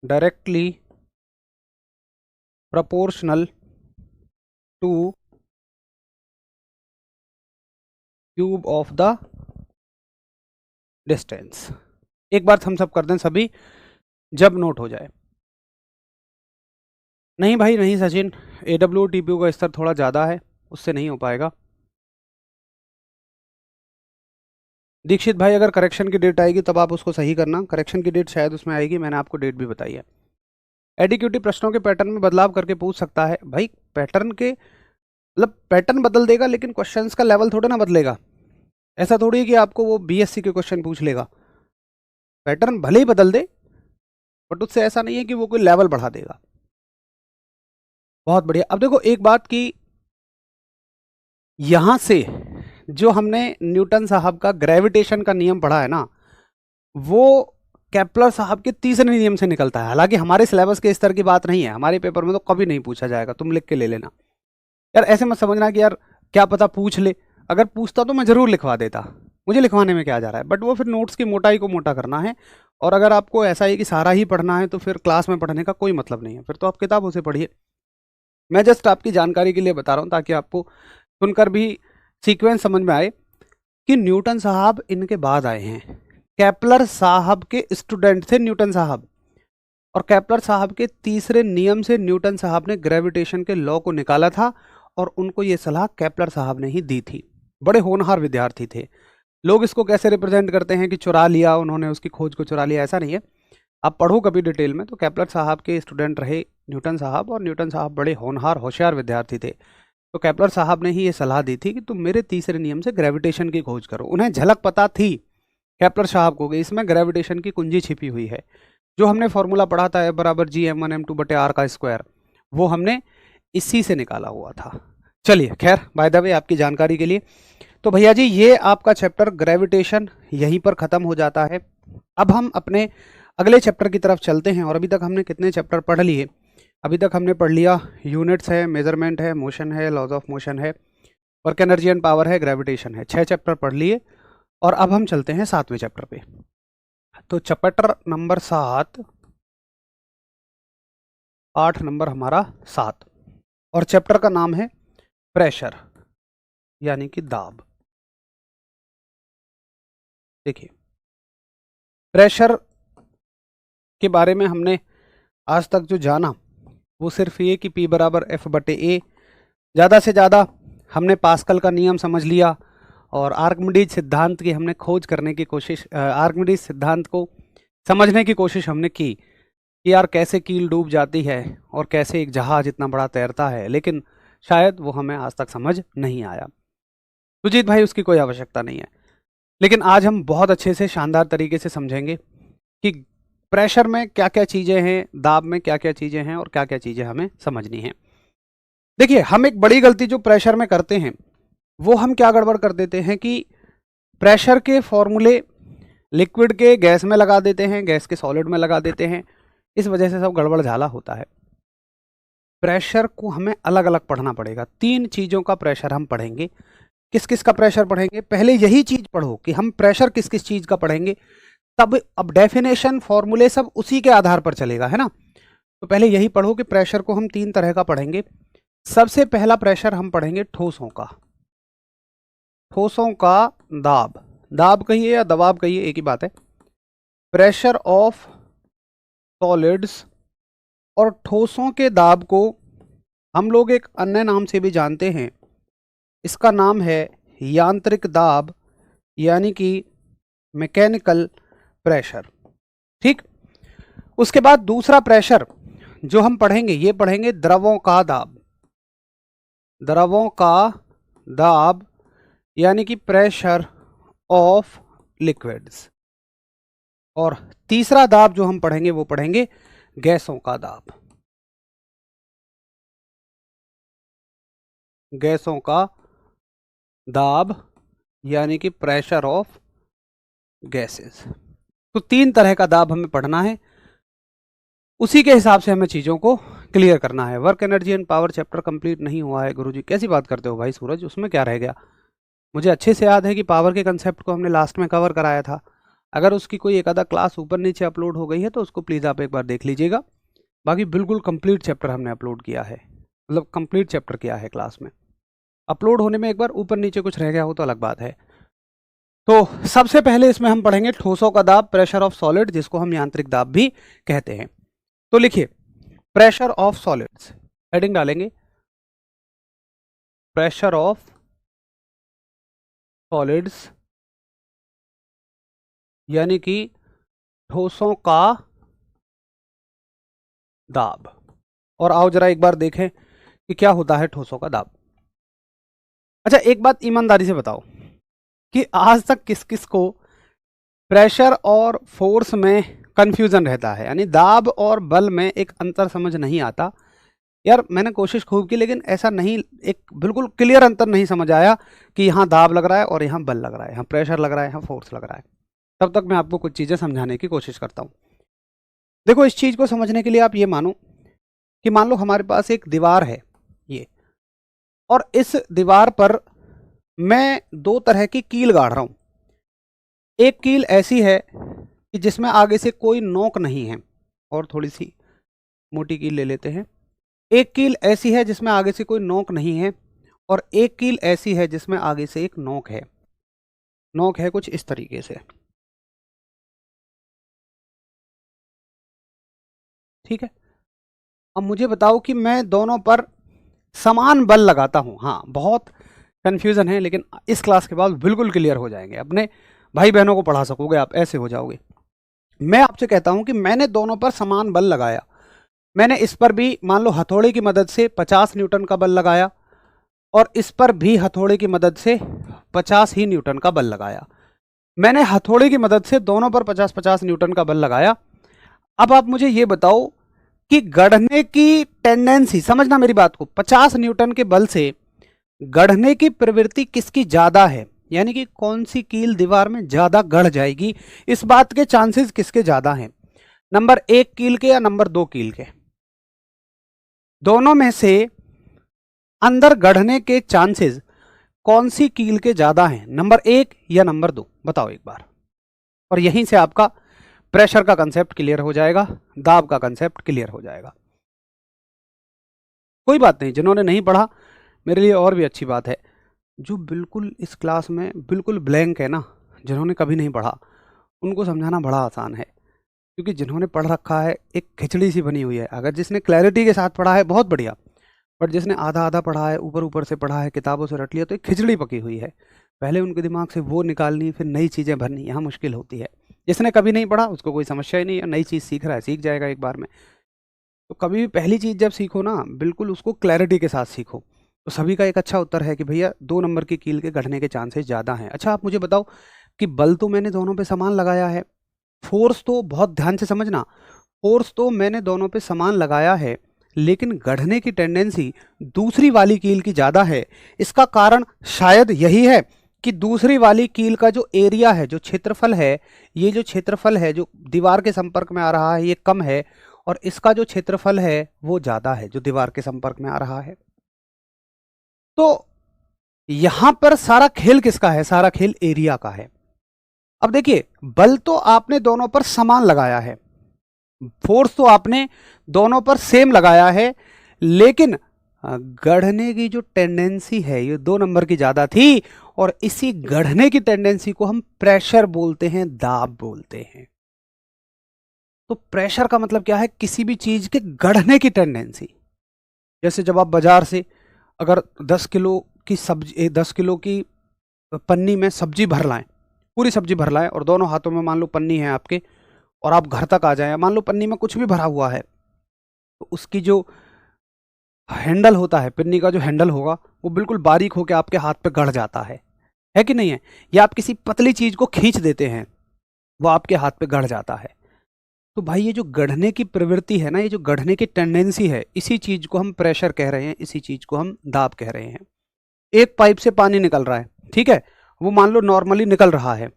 directly proportional to cube of the distance. एक बार हम सब कर दें सभी, जब नोट हो जाए। नहीं भाई नहीं सचिन, AW TPU का स्तर थोड़ा ज़्यादा है, उससे नहीं हो पाएगा। दीक्षित भाई अगर करेक्शन की डेट आएगी तब आप उसको सही करना, करेक्शन की डेट शायद उसमें आएगी, मैंने आपको डेट भी बताई है। एडिक्यूटिव प्रश्नों के पैटर्न में बदलाव करके पूछ सकता है, भाई पैटर्न के मतलब पैटर्न बदल देगा लेकिन क्वेश्चंस का लेवल थोड़ा ना बदलेगा। ऐसा थोड़ी है कि आपको वो BSc के क्वेश्चन पूछ लेगा, पैटर्न भले ही बदल दे बट उससे ऐसा नहीं है कि वो कोई लेवल बढ़ा देगा। बहुत बढ़िया। अब देखो एक बात की, यहां से जो हमने न्यूटन साहब का ग्रेविटेशन का नियम पढ़ा है ना, वो केपलर साहब के तीसरे नियम से निकलता है। हालांकि हमारे सिलेबस के स्तर की बात नहीं है, हमारे पेपर में तो कभी नहीं पूछा जाएगा, तुम लिख के ले लेना यार। ऐसे मत समझना कि यार क्या पता पूछ ले, अगर पूछता तो मैं जरूर लिखवा देता, मुझे लिखवाने में क्या जा रहा है, बट वो फिर नोट्स की मोटाई को मोटा करना है। और अगर आपको ऐसा है कि सारा ही पढ़ना है तो फिर क्लास में पढ़ने का कोई मतलब नहीं है, फिर तो आप किताबों से पढ़िए। मैं जस्ट आपकी जानकारी के लिए बता रहा हूँ ताकि आपको सुनकर भी सीक्वेंस समझ में आए कि न्यूटन साहब इनके बाद आए हैं। केपलर साहब के स्टूडेंट थे न्यूटन साहब, और केपलर साहब के तीसरे नियम से न्यूटन साहब ने ग्रेविटेशन के लॉ को निकाला था, और उनको ये सलाह केपलर साहब ने ही दी थी। बड़े होनहार विद्यार्थी थे। लोग इसको कैसे रिप्रेजेंट करते हैं कि चुरा लिया उन्होंने, उसकी खोज को चुरा लिया, ऐसा नहीं है। आप पढ़ो कभी डिटेल में, तो केपलर साहब के स्टूडेंट रहे न्यूटन साहब, और न्यूटन साहब बड़े होनहार होशियार विद्यार्थी थे। तो केपलर साहब ने ही ये सलाह दी थी कि तुम मेरे तीसरे नियम से ग्रेविटेशन की खोज करो। उन्हें झलक पता थी केपलर साहब को कि इसमें ग्रेविटेशन की कुंजी छिपी हुई है। जो हमने फॉर्मूला पढ़ा था F=G(m1m2/r का स्क्वायर), वो हमने इसी से निकाला हुआ था। चलिए खैर, बाय द वे आपकी जानकारी के लिए, तो भैया जी ये आपका चैप्टर ग्रेविटेशन यहीं पर ख़त्म हो जाता है। अब हम अपने अगले चैप्टर की तरफ चलते हैं। और अभी तक हमने कितने चैप्टर पढ़ लिए? अभी तक हमने पढ़ लिया यूनिट्स है, मेजरमेंट है, मोशन है, लॉज ऑफ मोशन है, वर्क एनर्जी एंड पावर है, ग्रेविटेशन है। 6 चैप्टर पढ़ लिए और अब हम चलते हैं 7वें चैप्टर पे। तो चैप्टर नंबर 7, पाठ नंबर हमारा 7, और चैप्टर का नाम है प्रेशर यानी कि दाब। देखिए, प्रेशर के बारे में हमने आज तक जो जाना वो सिर्फ ये कि P बराबर F/A। ज़्यादा से ज़्यादा हमने पास्कल का नियम समझ लिया और आर्किमिडीज सिद्धांत की हमने खोज करने की कोशिश, आर्किमिडीज सिद्धांत को समझने की कोशिश हमने की कि यार कैसे कील डूब जाती है और कैसे एक जहाज इतना बड़ा तैरता है, लेकिन शायद वो हमें आज तक समझ नहीं आया। सुजीत भाई, उसकी कोई आवश्यकता नहीं है, लेकिन आज हम बहुत अच्छे से शानदार तरीके से समझेंगे कि प्रेशर में क्या क्या चीज़ें हैं, दाब में क्या क्या चीज़ें हैं और क्या क्या चीज़ें हमें समझनी हैं। देखिए, हम एक बड़ी गलती जो प्रेशर में करते हैं वो हम क्या गड़बड़ कर देते हैं कि प्रेशर के फॉर्मूले लिक्विड के गैस में लगा देते हैं, गैस के सॉलिड में लगा देते हैं। इस वजह से सब गड़बड़ झाला होता है। प्रेशर को हमें अलग अलग पढ़ना पड़ेगा। 3 चीज़ों का प्रेशर हम पढ़ेंगे। किस किस का प्रेशर पढ़ेंगे? पहले यही चीज़ पढ़ो कि हम प्रेशर किस किस चीज़ का पढ़ेंगे, तब अब डेफिनेशन फॉर्मूले सब उसी के आधार पर चलेगा, है ना। तो पहले यही पढ़ो कि प्रेशर को हम 3 तरह का पढ़ेंगे। सबसे पहला प्रेशर हम पढ़ेंगे ठोसों का। ठोसों का दाब, दाब कहिए या दबाव कहिए, एक ही बात है। Pressure of solids. और ठोसों के दाब को हम लोग एक अन्य नाम से भी जानते हैं, इसका नाम है यांत्रिक दाब यानी कि मैकेनिकल प्रेशर। ठीक, उसके बाद दूसरा प्रेशर जो हम पढ़ेंगे, ये पढ़ेंगे द्रवों का दाब। द्रवों का दाब यानी कि प्रेशर ऑफ लिक्विड्स। और तीसरा दाब जो हम पढ़ेंगे वो पढ़ेंगे गैसों का दाब। गैसों का दाब यानी कि प्रेशर ऑफ गैसेस। तो 3 तरह का दाब हमें पढ़ना है, उसी के हिसाब से हमें चीज़ों को क्लियर करना है। Work energy and power chapter complete नहीं हुआ है गुरुजी। कैसी बात करते हो भाई सूरज, उसमें क्या रह गया? मुझे अच्छे से याद है कि पावर के कंसेप्ट को हमने लास्ट में कवर कराया था। अगर उसकी कोई एक आधा क्लास ऊपर नीचे अपलोड हो गई है तो उसको प्लीज़ आप एक बार देख लीजिएगा। बाकी बिल्कुल कंप्लीट चैप्टर हमने अपलोड किया है, मतलब कंप्लीट चैप्टर किया है क्लास में। अपलोड होने में एक बार ऊपर नीचे कुछ रह गया हो तो अलग बात है। तो सबसे पहले इसमें हम पढ़ेंगे ठोसों का दाब, प्रेशर ऑफ सॉलिड, जिसको हम यांत्रिक दाब भी कहते हैं। तो लिखिए, प्रेशर ऑफ सॉलिड्स, हेडिंग डालेंगे प्रेशर ऑफ सॉलिड्स यानी कि ठोसों का दाब। और आओ जरा एक बार देखें कि क्या होता है ठोसों का दाब। अच्छा, एक बात ईमानदारी से बताओ कि आज तक किस किस को प्रेशर और फोर्स में कंफ्यूजन रहता है, यानी दाब और बल में एक अंतर समझ नहीं आता। यार मैंने कोशिश खूब की, लेकिन ऐसा नहीं, एक बिल्कुल क्लियर अंतर नहीं समझ आया कि यहाँ दाब लग रहा है और यहाँ बल लग रहा है, यहाँ प्रेशर लग रहा है, यहाँ फोर्स लग रहा है। तब तक मैं आपको कुछ चीज़ें समझाने की कोशिश करता हूँ। देखो, इस चीज़ को समझने के लिए आप ये मानो कि मान लो हमारे पास एक दीवार है ये, और इस दीवार पर मैं 2 तरह की कील गाड़ रहा हूँ। एक कील ऐसी है कि जिसमें आगे से कोई नोक नहीं है, और थोड़ी सी मोटी कील ले लेते हैं। एक कील ऐसी है जिसमें आगे से कोई नोक नहीं है, और एक कील ऐसी है जिसमें आगे से एक नोक है। नोक है कुछ इस तरीके से, ठीक है। अब मुझे बताओ कि मैं दोनों पर समान बल लगाता हूं। हाँ, बहुत कंफ्यूजन है, लेकिन इस क्लास के बाद बिल्कुल क्लियर हो जाएंगे। अपने भाई बहनों को पढ़ा सकोगे आप, ऐसे हो जाओगे। मैं आपसे कहता हूं कि मैंने दोनों पर समान बल लगाया। मैंने इस पर भी मान लो हथौड़े की मदद से 50 न्यूटन का बल लगाया, और इस पर भी हथौड़े की मदद से 50 ही न्यूटन का बल लगाया। मैंने हथौड़े की मदद से दोनों पर 50-50 न्यूटन का बल लगाया। अब आप मुझे ये बताओ कि गढ़ने की टेंडेंसी, समझना मेरी बात को, 50 न्यूटन के बल से गढ़ने की प्रवृत्ति किसकी ज्यादा है, यानी कि कौन सी कील दीवार में ज्यादा गढ़ जाएगी, इस बात के चांसेस किसके ज्यादा हैं, नंबर 1 कील के या नंबर 2 कील के? दोनों में से अंदर गढ़ने के चांसेस कौन सी कील के ज्यादा हैं, नंबर 1 या नंबर 2, बताओ एक बार। और यहीं से आपका प्रेशर का कंसेप्ट क्लियर हो जाएगा, दाब का कंसेप्ट क्लियर हो जाएगा। कोई बात नहीं, जिन्होंने नहीं पढ़ा मेरे लिए और भी अच्छी बात है। जो बिल्कुल इस क्लास में बिल्कुल ब्लैंक है ना, जिन्होंने कभी नहीं पढ़ा, उनको समझाना बड़ा आसान है, क्योंकि जिन्होंने पढ़ रखा है एक खिचड़ी सी बनी हुई है। अगर जिसने क्लैरिटी के साथ पढ़ा है बहुत बढ़िया, बट जिसने आधा आधा पढ़ा है, ऊपर ऊपर से पढ़ा है, किताबों से रट लिया, तो एक खिचड़ी पकी हुई है। पहले उनके दिमाग से वो निकालनी, फिर नई चीज़ें भरनी, यहाँ मुश्किल होती है। जिसने कभी नहीं पढ़ा उसको कोई समस्या ही नहीं है, नई चीज़ सीख रहा है, सीख जाएगा एक बार में। तो कभी भी पहली चीज़ जब सीखो ना, बिल्कुल उसको क्लैरिटी के साथ सीखो। तो सभी का एक अच्छा उत्तर है कि भैया 2 नंबर की कील के घटने के चांसेस ज़्यादा हैं। अच्छा, आप मुझे बताओ कि बल तो मैंने दोनों पे समान लगाया है, फोर्स तो बहुत ध्यान से समझना, फोर्स तो मैंने दोनों पे समान लगाया है, लेकिन गढ़ने की टेंडेंसी दूसरी वाली कील की ज़्यादा है। इसका कारण शायद यही है कि दूसरी वाली कील का जो एरिया है, जो क्षेत्रफल है, ये जो क्षेत्रफल है जो दीवार के संपर्क में आ रहा है, ये कम है, और इसका जो क्षेत्रफल है वो ज़्यादा है जो दीवार के संपर्क में आ रहा है। तो यहां पर सारा खेल किसका है? सारा खेल एरिया का है। अब देखिए, बल तो आपने दोनों पर समान लगाया है, फोर्स तो आपने दोनों पर सेम लगाया है, लेकिन गढ़ने की जो टेंडेंसी है ये 2 नंबर की ज्यादा थी, और इसी गढ़ने की टेंडेंसी को हम प्रेशर बोलते हैं, दाब बोलते हैं। तो प्रेशर का मतलब क्या है? किसी भी चीज के गढ़ने की टेंडेंसी। जैसे जब आप बाजार से अगर 10 किलो की सब्जी, 10 किलो की पन्नी में सब्जी भर लाएं, पूरी सब्जी भर लाएं, और दोनों हाथों में मान लो पन्नी है आपके, और आप घर तक आ जाएं, मान लो पन्नी में कुछ भी भरा हुआ है, तो उसकी जो हैंडल होता है, पन्नी का जो हैंडल होगा, वो बिल्कुल बारीक होकर आपके हाथ पे गड़ जाता है कि नहीं है? या आप किसी पतली चीज को खींच देते हैं, वो आपके हाथ पे गड़ जाता है। तो भाई ये जो गढ़ने की प्रवृत्ति है ना, ये जो गढ़ने की टेंडेंसी है, इसी चीज को हम प्रेशर कह रहे हैं, इसी चीज को हम दाब कह रहे हैं। एक पाइप से पानी निकल रहा है, ठीक है, वो मान लो नॉर्मली निकल रहा है,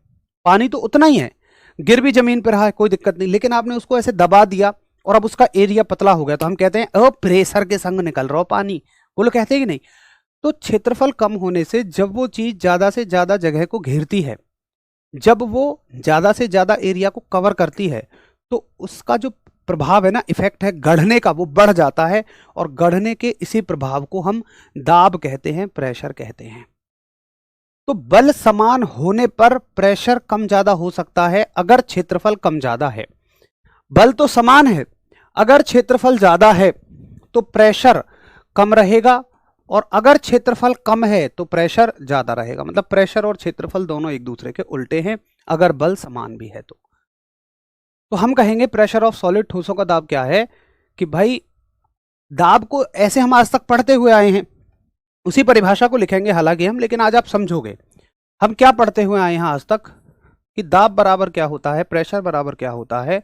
पानी तो उतना ही है, गिर भी जमीन पर रहा है, कोई दिक्कत नहीं, लेकिन आपने उसको ऐसे दबा दिया और अब उसका एरिया पतला हो गया, तो हम कहते हैं अप्रेशर के संग निकल रहा हो पानी। वो लोग कहते हैं कि नहीं? तो क्षेत्रफल कम होने से जब वो चीज ज्यादा से ज्यादा जगह को घेरती है, जब वो ज्यादा से ज्यादा एरिया को कवर करती है, तो उसका जो प्रभाव है ना, इफेक्ट है गढ़ने का, वो बढ़ जाता है, और गढ़ने के इसी प्रभाव को हम दाब कहते हैं, प्रेशर कहते हैं। तो बल समान होने पर प्रेशर कम ज्यादा हो सकता है अगर क्षेत्रफल कम ज्यादा है। बल तो समान है, अगर क्षेत्रफल ज्यादा है तो प्रेशर कम रहेगा, और अगर क्षेत्रफल कम है तो प्रेशर ज्यादा रहेगा। मतलब प्रेशर और क्षेत्रफल दोनों एक दूसरे के उल्टे हैं अगर बल समान भी है तो हम कहेंगे प्रेशर ऑफ सॉलिड ठोसों का दाब क्या है, कि भाई दाब को ऐसे हम आज तक पढ़ते हुए आए हैं, उसी परिभाषा को लिखेंगे हालांकि हम, लेकिन आज आप समझोगे हम क्या पढ़ते हुए आए हैं आज तक, कि दाब बराबर क्या होता है, प्रेशर बराबर क्या होता है,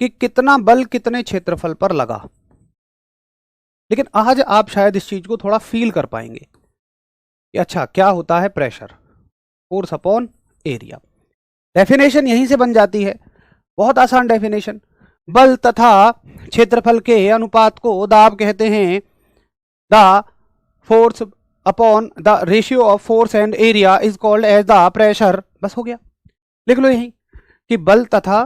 कि कितना बल कितने क्षेत्रफल पर लगा। लेकिन आज आप शायद इस चीज को थोड़ा फील कर पाएंगे कि अच्छा क्या होता है pressure, force upon area. Definition यहीं से बन जाती है, बहुत आसान डेफिनेशन। बल तथा क्षेत्रफल के अनुपात को दाब कहते हैं। The force upon the ratio of force and area is called as the pressure. बस हो गया, लिख लो यहीं कि बल तथा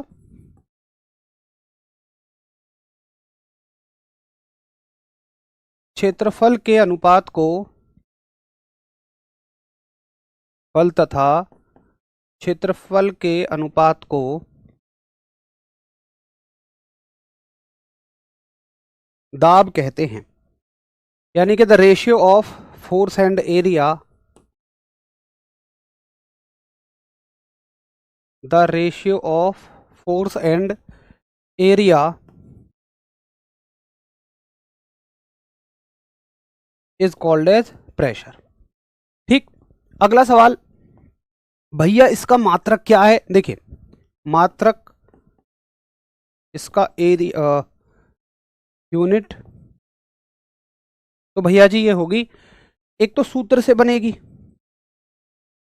क्षेत्रफल के अनुपात को, बल तथा क्षेत्रफल के अनुपात को दाब कहते हैं। यानी कि the ratio of force and area, the ratio of force and area is called as pressure. ठीक, अगला सवाल, भैया इसका मात्रक क्या है? देखिए मात्रक, इसका एरिया यूनिट, तो भैया जी ये होगी, एक तो सूत्र से बनेगी,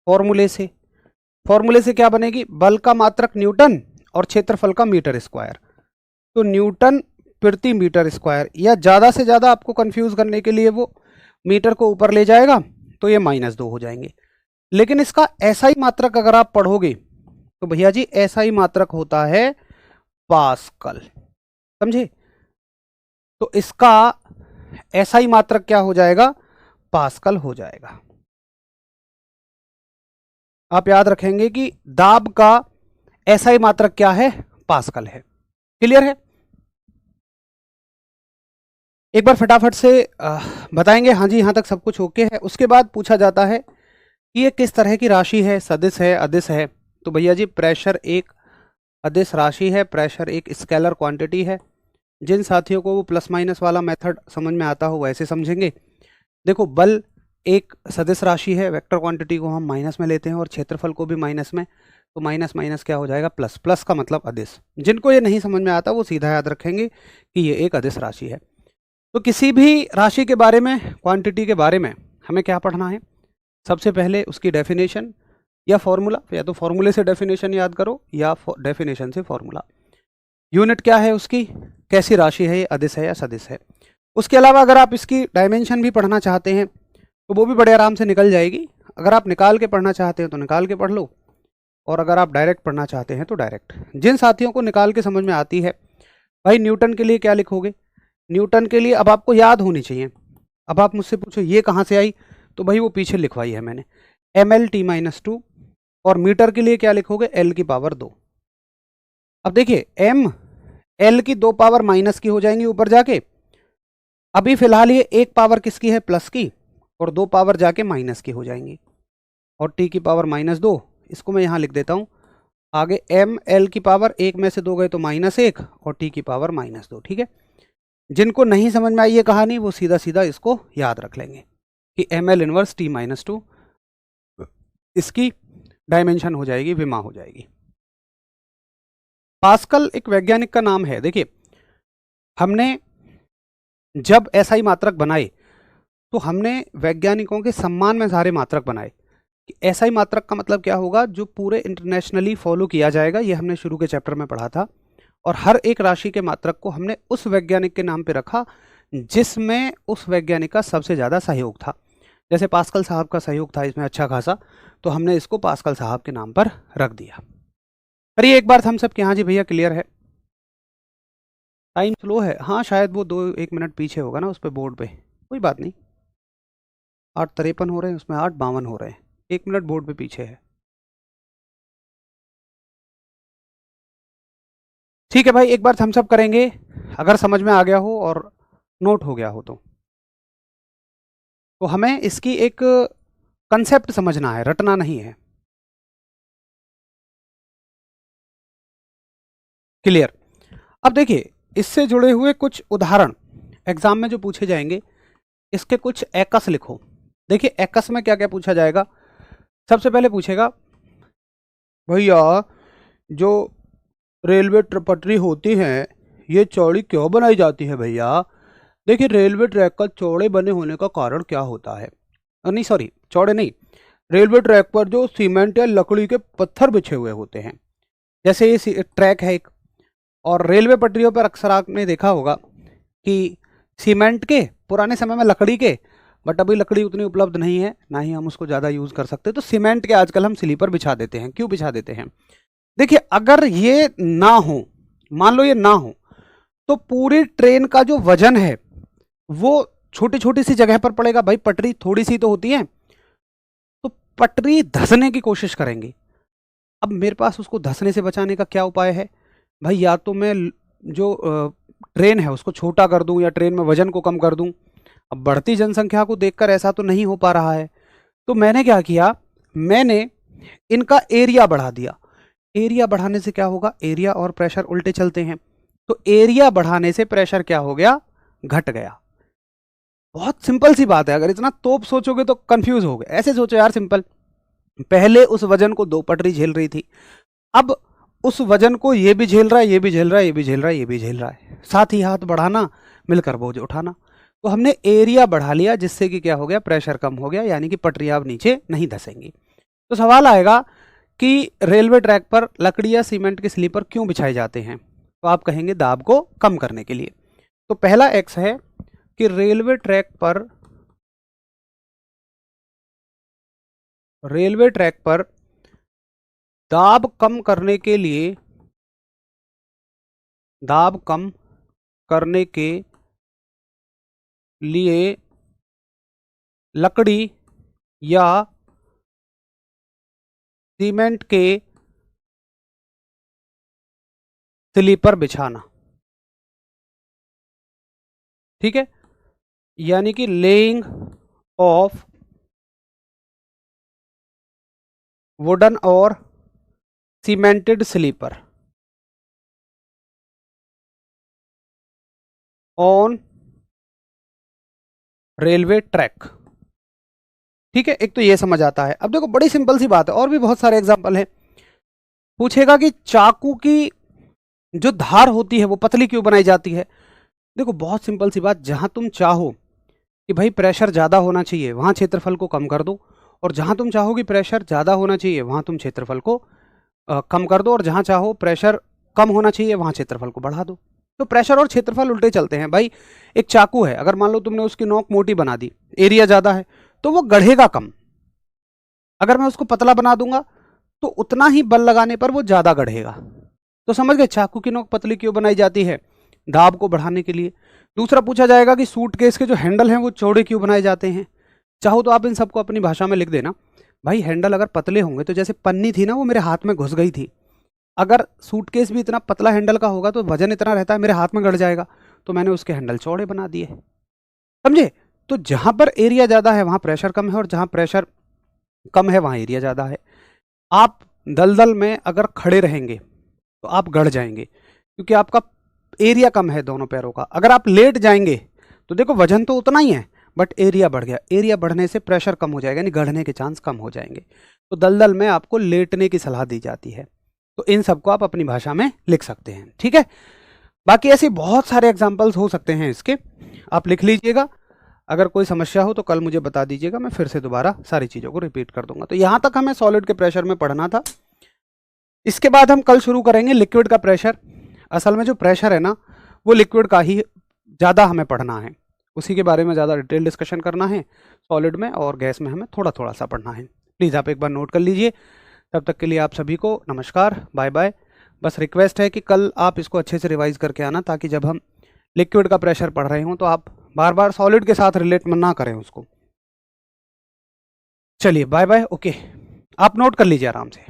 फॉर्मूले से। फॉर्मूले से क्या बनेगी? बल का मात्रक न्यूटन और क्षेत्रफल का मीटर स्क्वायर। तो न्यूटन प्रति मीटर स्क्वायर, या ज्यादा से ज्यादा आपको कंफ्यूज करने के लिए वो मीटर को ऊपर ले जाएगा तो ये -2 हो जाएंगे। लेकिन इसका SI मात्रक अगर आप पढ़ोगे तो भैया जी SI मात्रक होता है पास्कल, समझे? तो इसका SI मात्रक क्या हो जाएगा? पास्कल हो जाएगा। आप याद रखेंगे कि दाब का SI मात्रक क्या है? पास्कल है। क्लियर है? एक बार फटाफट से बताएंगे। हाँ जी, यहां तक सब कुछ ओके है। उसके बाद पूछा जाता है कि ये किस तरह की राशि है, सदिश है, अदिश है। तो भैया जी प्रेशर एक अदिश राशि है, प्रेशर एक स्केलर क्वांटिटी है। जिन साथियों को वो प्लस माइनस वाला मेथड समझ में आता हो वैसे समझेंगे। देखो, बल एक सदिश राशि है, वेक्टर क्वांटिटी को हम माइनस में लेते हैं और क्षेत्रफल को भी माइनस में, तो माइनस माइनस क्या हो जाएगा? प्लस। प्लस का मतलब अदिश। जिनको ये नहीं समझ में आता वो सीधा याद रखेंगे कि ये एक अदिश राशि है। तो किसी भी राशि के बारे में, क्वांटिटी के बारे में हमें क्या पढ़ना है? सबसे पहले उसकी डेफिनेशन या फॉर्मूला, या तो फॉर्मूले से डेफिनेशन याद करो या डेफिनेशन से फॉर्मूला। यूनिट क्या है उसकी, कैसी राशि है, ये अदिश है या सदिश है। उसके अलावा अगर आप इसकी डायमेंशन भी पढ़ना चाहते हैं तो वो भी बड़े आराम से निकल जाएगी। अगर आप निकाल के पढ़ना चाहते हैं तो निकाल के पढ़ लो, और अगर आप डायरेक्ट पढ़ना चाहते हैं तो डायरेक्ट। जिन साथियों को निकाल के समझ में आती है, भाई न्यूटन के लिए क्या लिखोगे? न्यूटन के लिए अब आपको याद होनी चाहिए। अब आप मुझसे पूछो ये कहाँ से आई, तो भाई वो पीछे लिखवाई है मैंने, mL/t-2। और मीटर के लिए क्या लिखोगे? L की पावर 2। अब देखिए m L की 2 पावर माइनस की हो जाएंगी ऊपर जाके। अभी फिलहाल ये 1 पावर किसकी है? प्लस की, और 2 पावर जाके माइनस की हो जाएंगी। और t की पावर -2, इसको मैं यहाँ लिख देता हूँ। आगे m L की पावर 1 में से 2 गए तो -1, और t की पावर -2। ठीक है? जिनको नहीं समझ में आई ये कहानी वो सीधा सीधा इसको याद रख लेंगे कि mL इनवर्स t-2 इसकी डायमेंशन हो जाएगी, विमा हो जाएगी। पास्कल एक वैज्ञानिक का नाम है। देखिए, हमने जब SI मात्रक बनाए तो हमने वैज्ञानिकों के सम्मान में सारे मात्रक बनाए। कि SI मात्रक का मतलब क्या होगा? जो पूरे इंटरनेशनली फॉलो किया जाएगा। ये हमने शुरू के चैप्टर में पढ़ा था। और हर एक राशि के मात्रक को हमने उस वैज्ञानिक के नाम पे रखा जिसमें उस वैज्ञानिक का सबसे ज़्यादा सहयोग था। जैसे पास्कल साहब का सहयोग था इसमें अच्छा खासा, तो हमने इसको पास्कल साहब के नाम पर रख दिया। पर ये एक बार हम सब के, हाँ जी भैया क्लियर है? टाइम स्लो है, हाँ शायद वो 2-1 मिनट पीछे होगा ना उस पर बोर्ड पे, कोई बात नहीं। 8:53 हो रहे हैं, उसमें 8:52 हो रहे हैं, 1 मिनट बोर्ड पे पीछे है। ठीक है भाई, एक बार थम्स अप करेंगे अगर समझ में आ गया हो और नोट हो गया हो तो हमें इसकी एक कंसेप्ट समझना है, रटना नहीं है। क्लियर? अब देखिए, इससे जुड़े हुए कुछ उदाहरण एग्जाम में जो पूछे जाएंगे, इसके कुछ एकस लिखो। देखिए एकस में क्या क्या पूछा जाएगा। सबसे पहले पूछेगा, भैया जो रेलवे पटरी होती है ये चौड़ी क्यों बनाई जाती है भैया? देखिए, रेलवे ट्रैक का चौड़े बने होने का कारण क्या होता है? नहीं सॉरी, चौड़े नहीं, रेलवे ट्रैक पर जो सीमेंट या लकड़ी के पत्थर बिछे हुए होते हैं। जैसे ये ट्रैक है एक, और रेलवे पटरियों पर अक्सर आपने देखा होगा कि सीमेंट के, पुराने समय में लकड़ी के, बट अभी लकड़ी उतनी उपलब्ध नहीं है, ना ही हम उसको ज़्यादा यूज़ कर सकते, तो सीमेंट के आजकल हम स्लीपर बिछा देते हैं। क्यों बिछा देते हैं? देखिए, अगर ये ना हो, मान लो ये ना हो, तो पूरी ट्रेन का जो वजन है वो छोटी छोटी सी जगह पर पड़ेगा। भाई पटरी थोड़ी सी तो होती है, तो पटरी धंसने की कोशिश करेंगे। अब मेरे पास उसको धंसने से बचाने का क्या उपाय है? भाई या तो मैं जो ट्रेन है उसको छोटा कर दूं या ट्रेन में वजन को कम कर दूं। अब बढ़ती जनसंख्या को देखकर ऐसा तो नहीं हो पा रहा है, तो मैंने क्या किया, मैंने इनका एरिया बढ़ा दिया। एरिया बढ़ाने से क्या होगा? एरिया और प्रेशर उल्टे चलते हैं, तो एरिया बढ़ाने से प्रेशर क्या हो गया? घट गया। बहुत सिंपल सी बात है, अगर इतना तोप सोचोगे तो कंफ्यूज हो गए। ऐसे सोचो यार सिंपल, पहले उस वजन को 2 पटरी झेल रही थी, अब उस वजन को ये भी झेल रहा है, ये भी झेल रहा है, ये भी झेल रहा है, ये भी झेल रहा है। साथ ही हाथ बढ़ाना, मिलकर बोझ उठाना। तो हमने एरिया बढ़ा लिया जिससे कि क्या हो गया? प्रेशर कम हो गया, यानी कि पटरियां अब नीचे नहीं धसेंगी। तो सवाल आएगा कि रेलवे ट्रैक पर लकड़ी या सीमेंट के स्लीपर क्यों बिछाए जाते हैं? तो आप कहेंगे दाब को कम करने के लिए। तो पहला एक्स है कि रेलवे ट्रैक पर रेलवे ट्रैक पर दाब कम करने के लिए, दाब कम करने के लिए लकड़ी या सीमेंट के स्लीपर बिछाना। ठीक है, यानी कि लेइंग ऑफ वुडन और cemented sleeper on railway track. ठीक है, एक तो ये समझ आता है। अब देखो बड़ी सिंपल सी बात है, और भी बहुत सारे एग्जांपल हैं। पूछेगा कि चाकू की जो धार होती है वो पतली क्यों बनाई जाती है। देखो बहुत सिंपल सी बात, जहां तुम चाहो कि भाई प्रेशर ज़्यादा होना चाहिए वहां क्षेत्रफल को कम कर दो, और जहां तुम चाहो कि प्रेशर ज़्यादा होना चाहिए वहां तुम क्षेत्रफल को कम कर दो, और जहां चाहो प्रेशर कम होना चाहिए वहां क्षेत्रफल को बढ़ा दो। तो प्रेशर और क्षेत्रफल उल्टे चलते हैं भाई। एक चाकू है, अगर मान लो तुमने उसकी नोक मोटी बना दी, एरिया ज़्यादा है, तो वो गढ़ेगा कम। अगर मैं उसको पतला बना दूंगा तो उतना ही बल लगाने पर वो ज़्यादा गढ़ेगा। तो समझ गए चाकू की नोक पतली क्यों बनाई जाती है, दाब को बढ़ाने के लिए। दूसरा पूछा जाएगा कि सूटकेस के जो हैंडल हैं वो चौड़े क्यों बनाए जाते हैं। चाहो तो आप इन सबको अपनी भाषा में लिख देना। भाई हैंडल अगर पतले होंगे तो जैसे पन्नी थी ना वो मेरे हाथ में घुस गई थी, अगर सूटकेस भी इतना पतला हैंडल का होगा तो वजन इतना रहता है मेरे हाथ में गड़ जाएगा, तो मैंने उसके हैंडल चौड़े बना दिए। समझे। तो जहां पर एरिया ज़्यादा है वहां प्रेशर कम है, और जहां प्रेशर कम है वहां एरिया ज़्यादा है। आप दलदल में अगर खड़े रहेंगे तो आप गड़ जाएंगे, क्योंकि आपका एरिया कम है दोनों पैरों का। अगर आप लेट जाएंगे तो देखो वजन तो उतना ही है बट एरिया बढ़ गया, एरिया बढ़ने से प्रेशर कम हो जाएगा, यानी गढ़ने के चांस कम हो जाएंगे। तो दलदल में आपको लेटने की सलाह दी जाती है। तो इन सबको आप अपनी भाषा में लिख सकते हैं। ठीक है, बाकी ऐसे बहुत सारे एग्जाम्पल्स हो सकते हैं इसके, आप लिख लीजिएगा। अगर कोई समस्या हो तो कल मुझे बता दीजिएगा, मैं फिर से दोबारा सारी चीज़ों को रिपीट कर दूंगा। तो यहाँ तक हमें सॉलिड के प्रेशर में पढ़ना था। इसके बाद हम कल शुरू करेंगे लिक्विड का प्रेशर। असल में जो प्रेशर है ना वो लिक्विड का ही ज़्यादा हमें पढ़ना है, उसी के बारे में ज़्यादा डिटेल डिस्कशन करना है। सॉलिड में और गैस में हमें थोड़ा थोड़ा सा पढ़ना है। प्लीज़ आप एक बार नोट कर लीजिए। तब तक के लिए आप सभी को नमस्कार, बाय बाय। बस रिक्वेस्ट है कि कल आप इसको अच्छे से रिवाइज करके आना, ताकि जब हम लिक्विड का प्रेशर पढ़ रहे हों तो आप बार बार सॉलिड के साथ रिलेट ना करें उसको। चलिए बाय बाय, ओके। आप नोट कर लीजिए आराम से।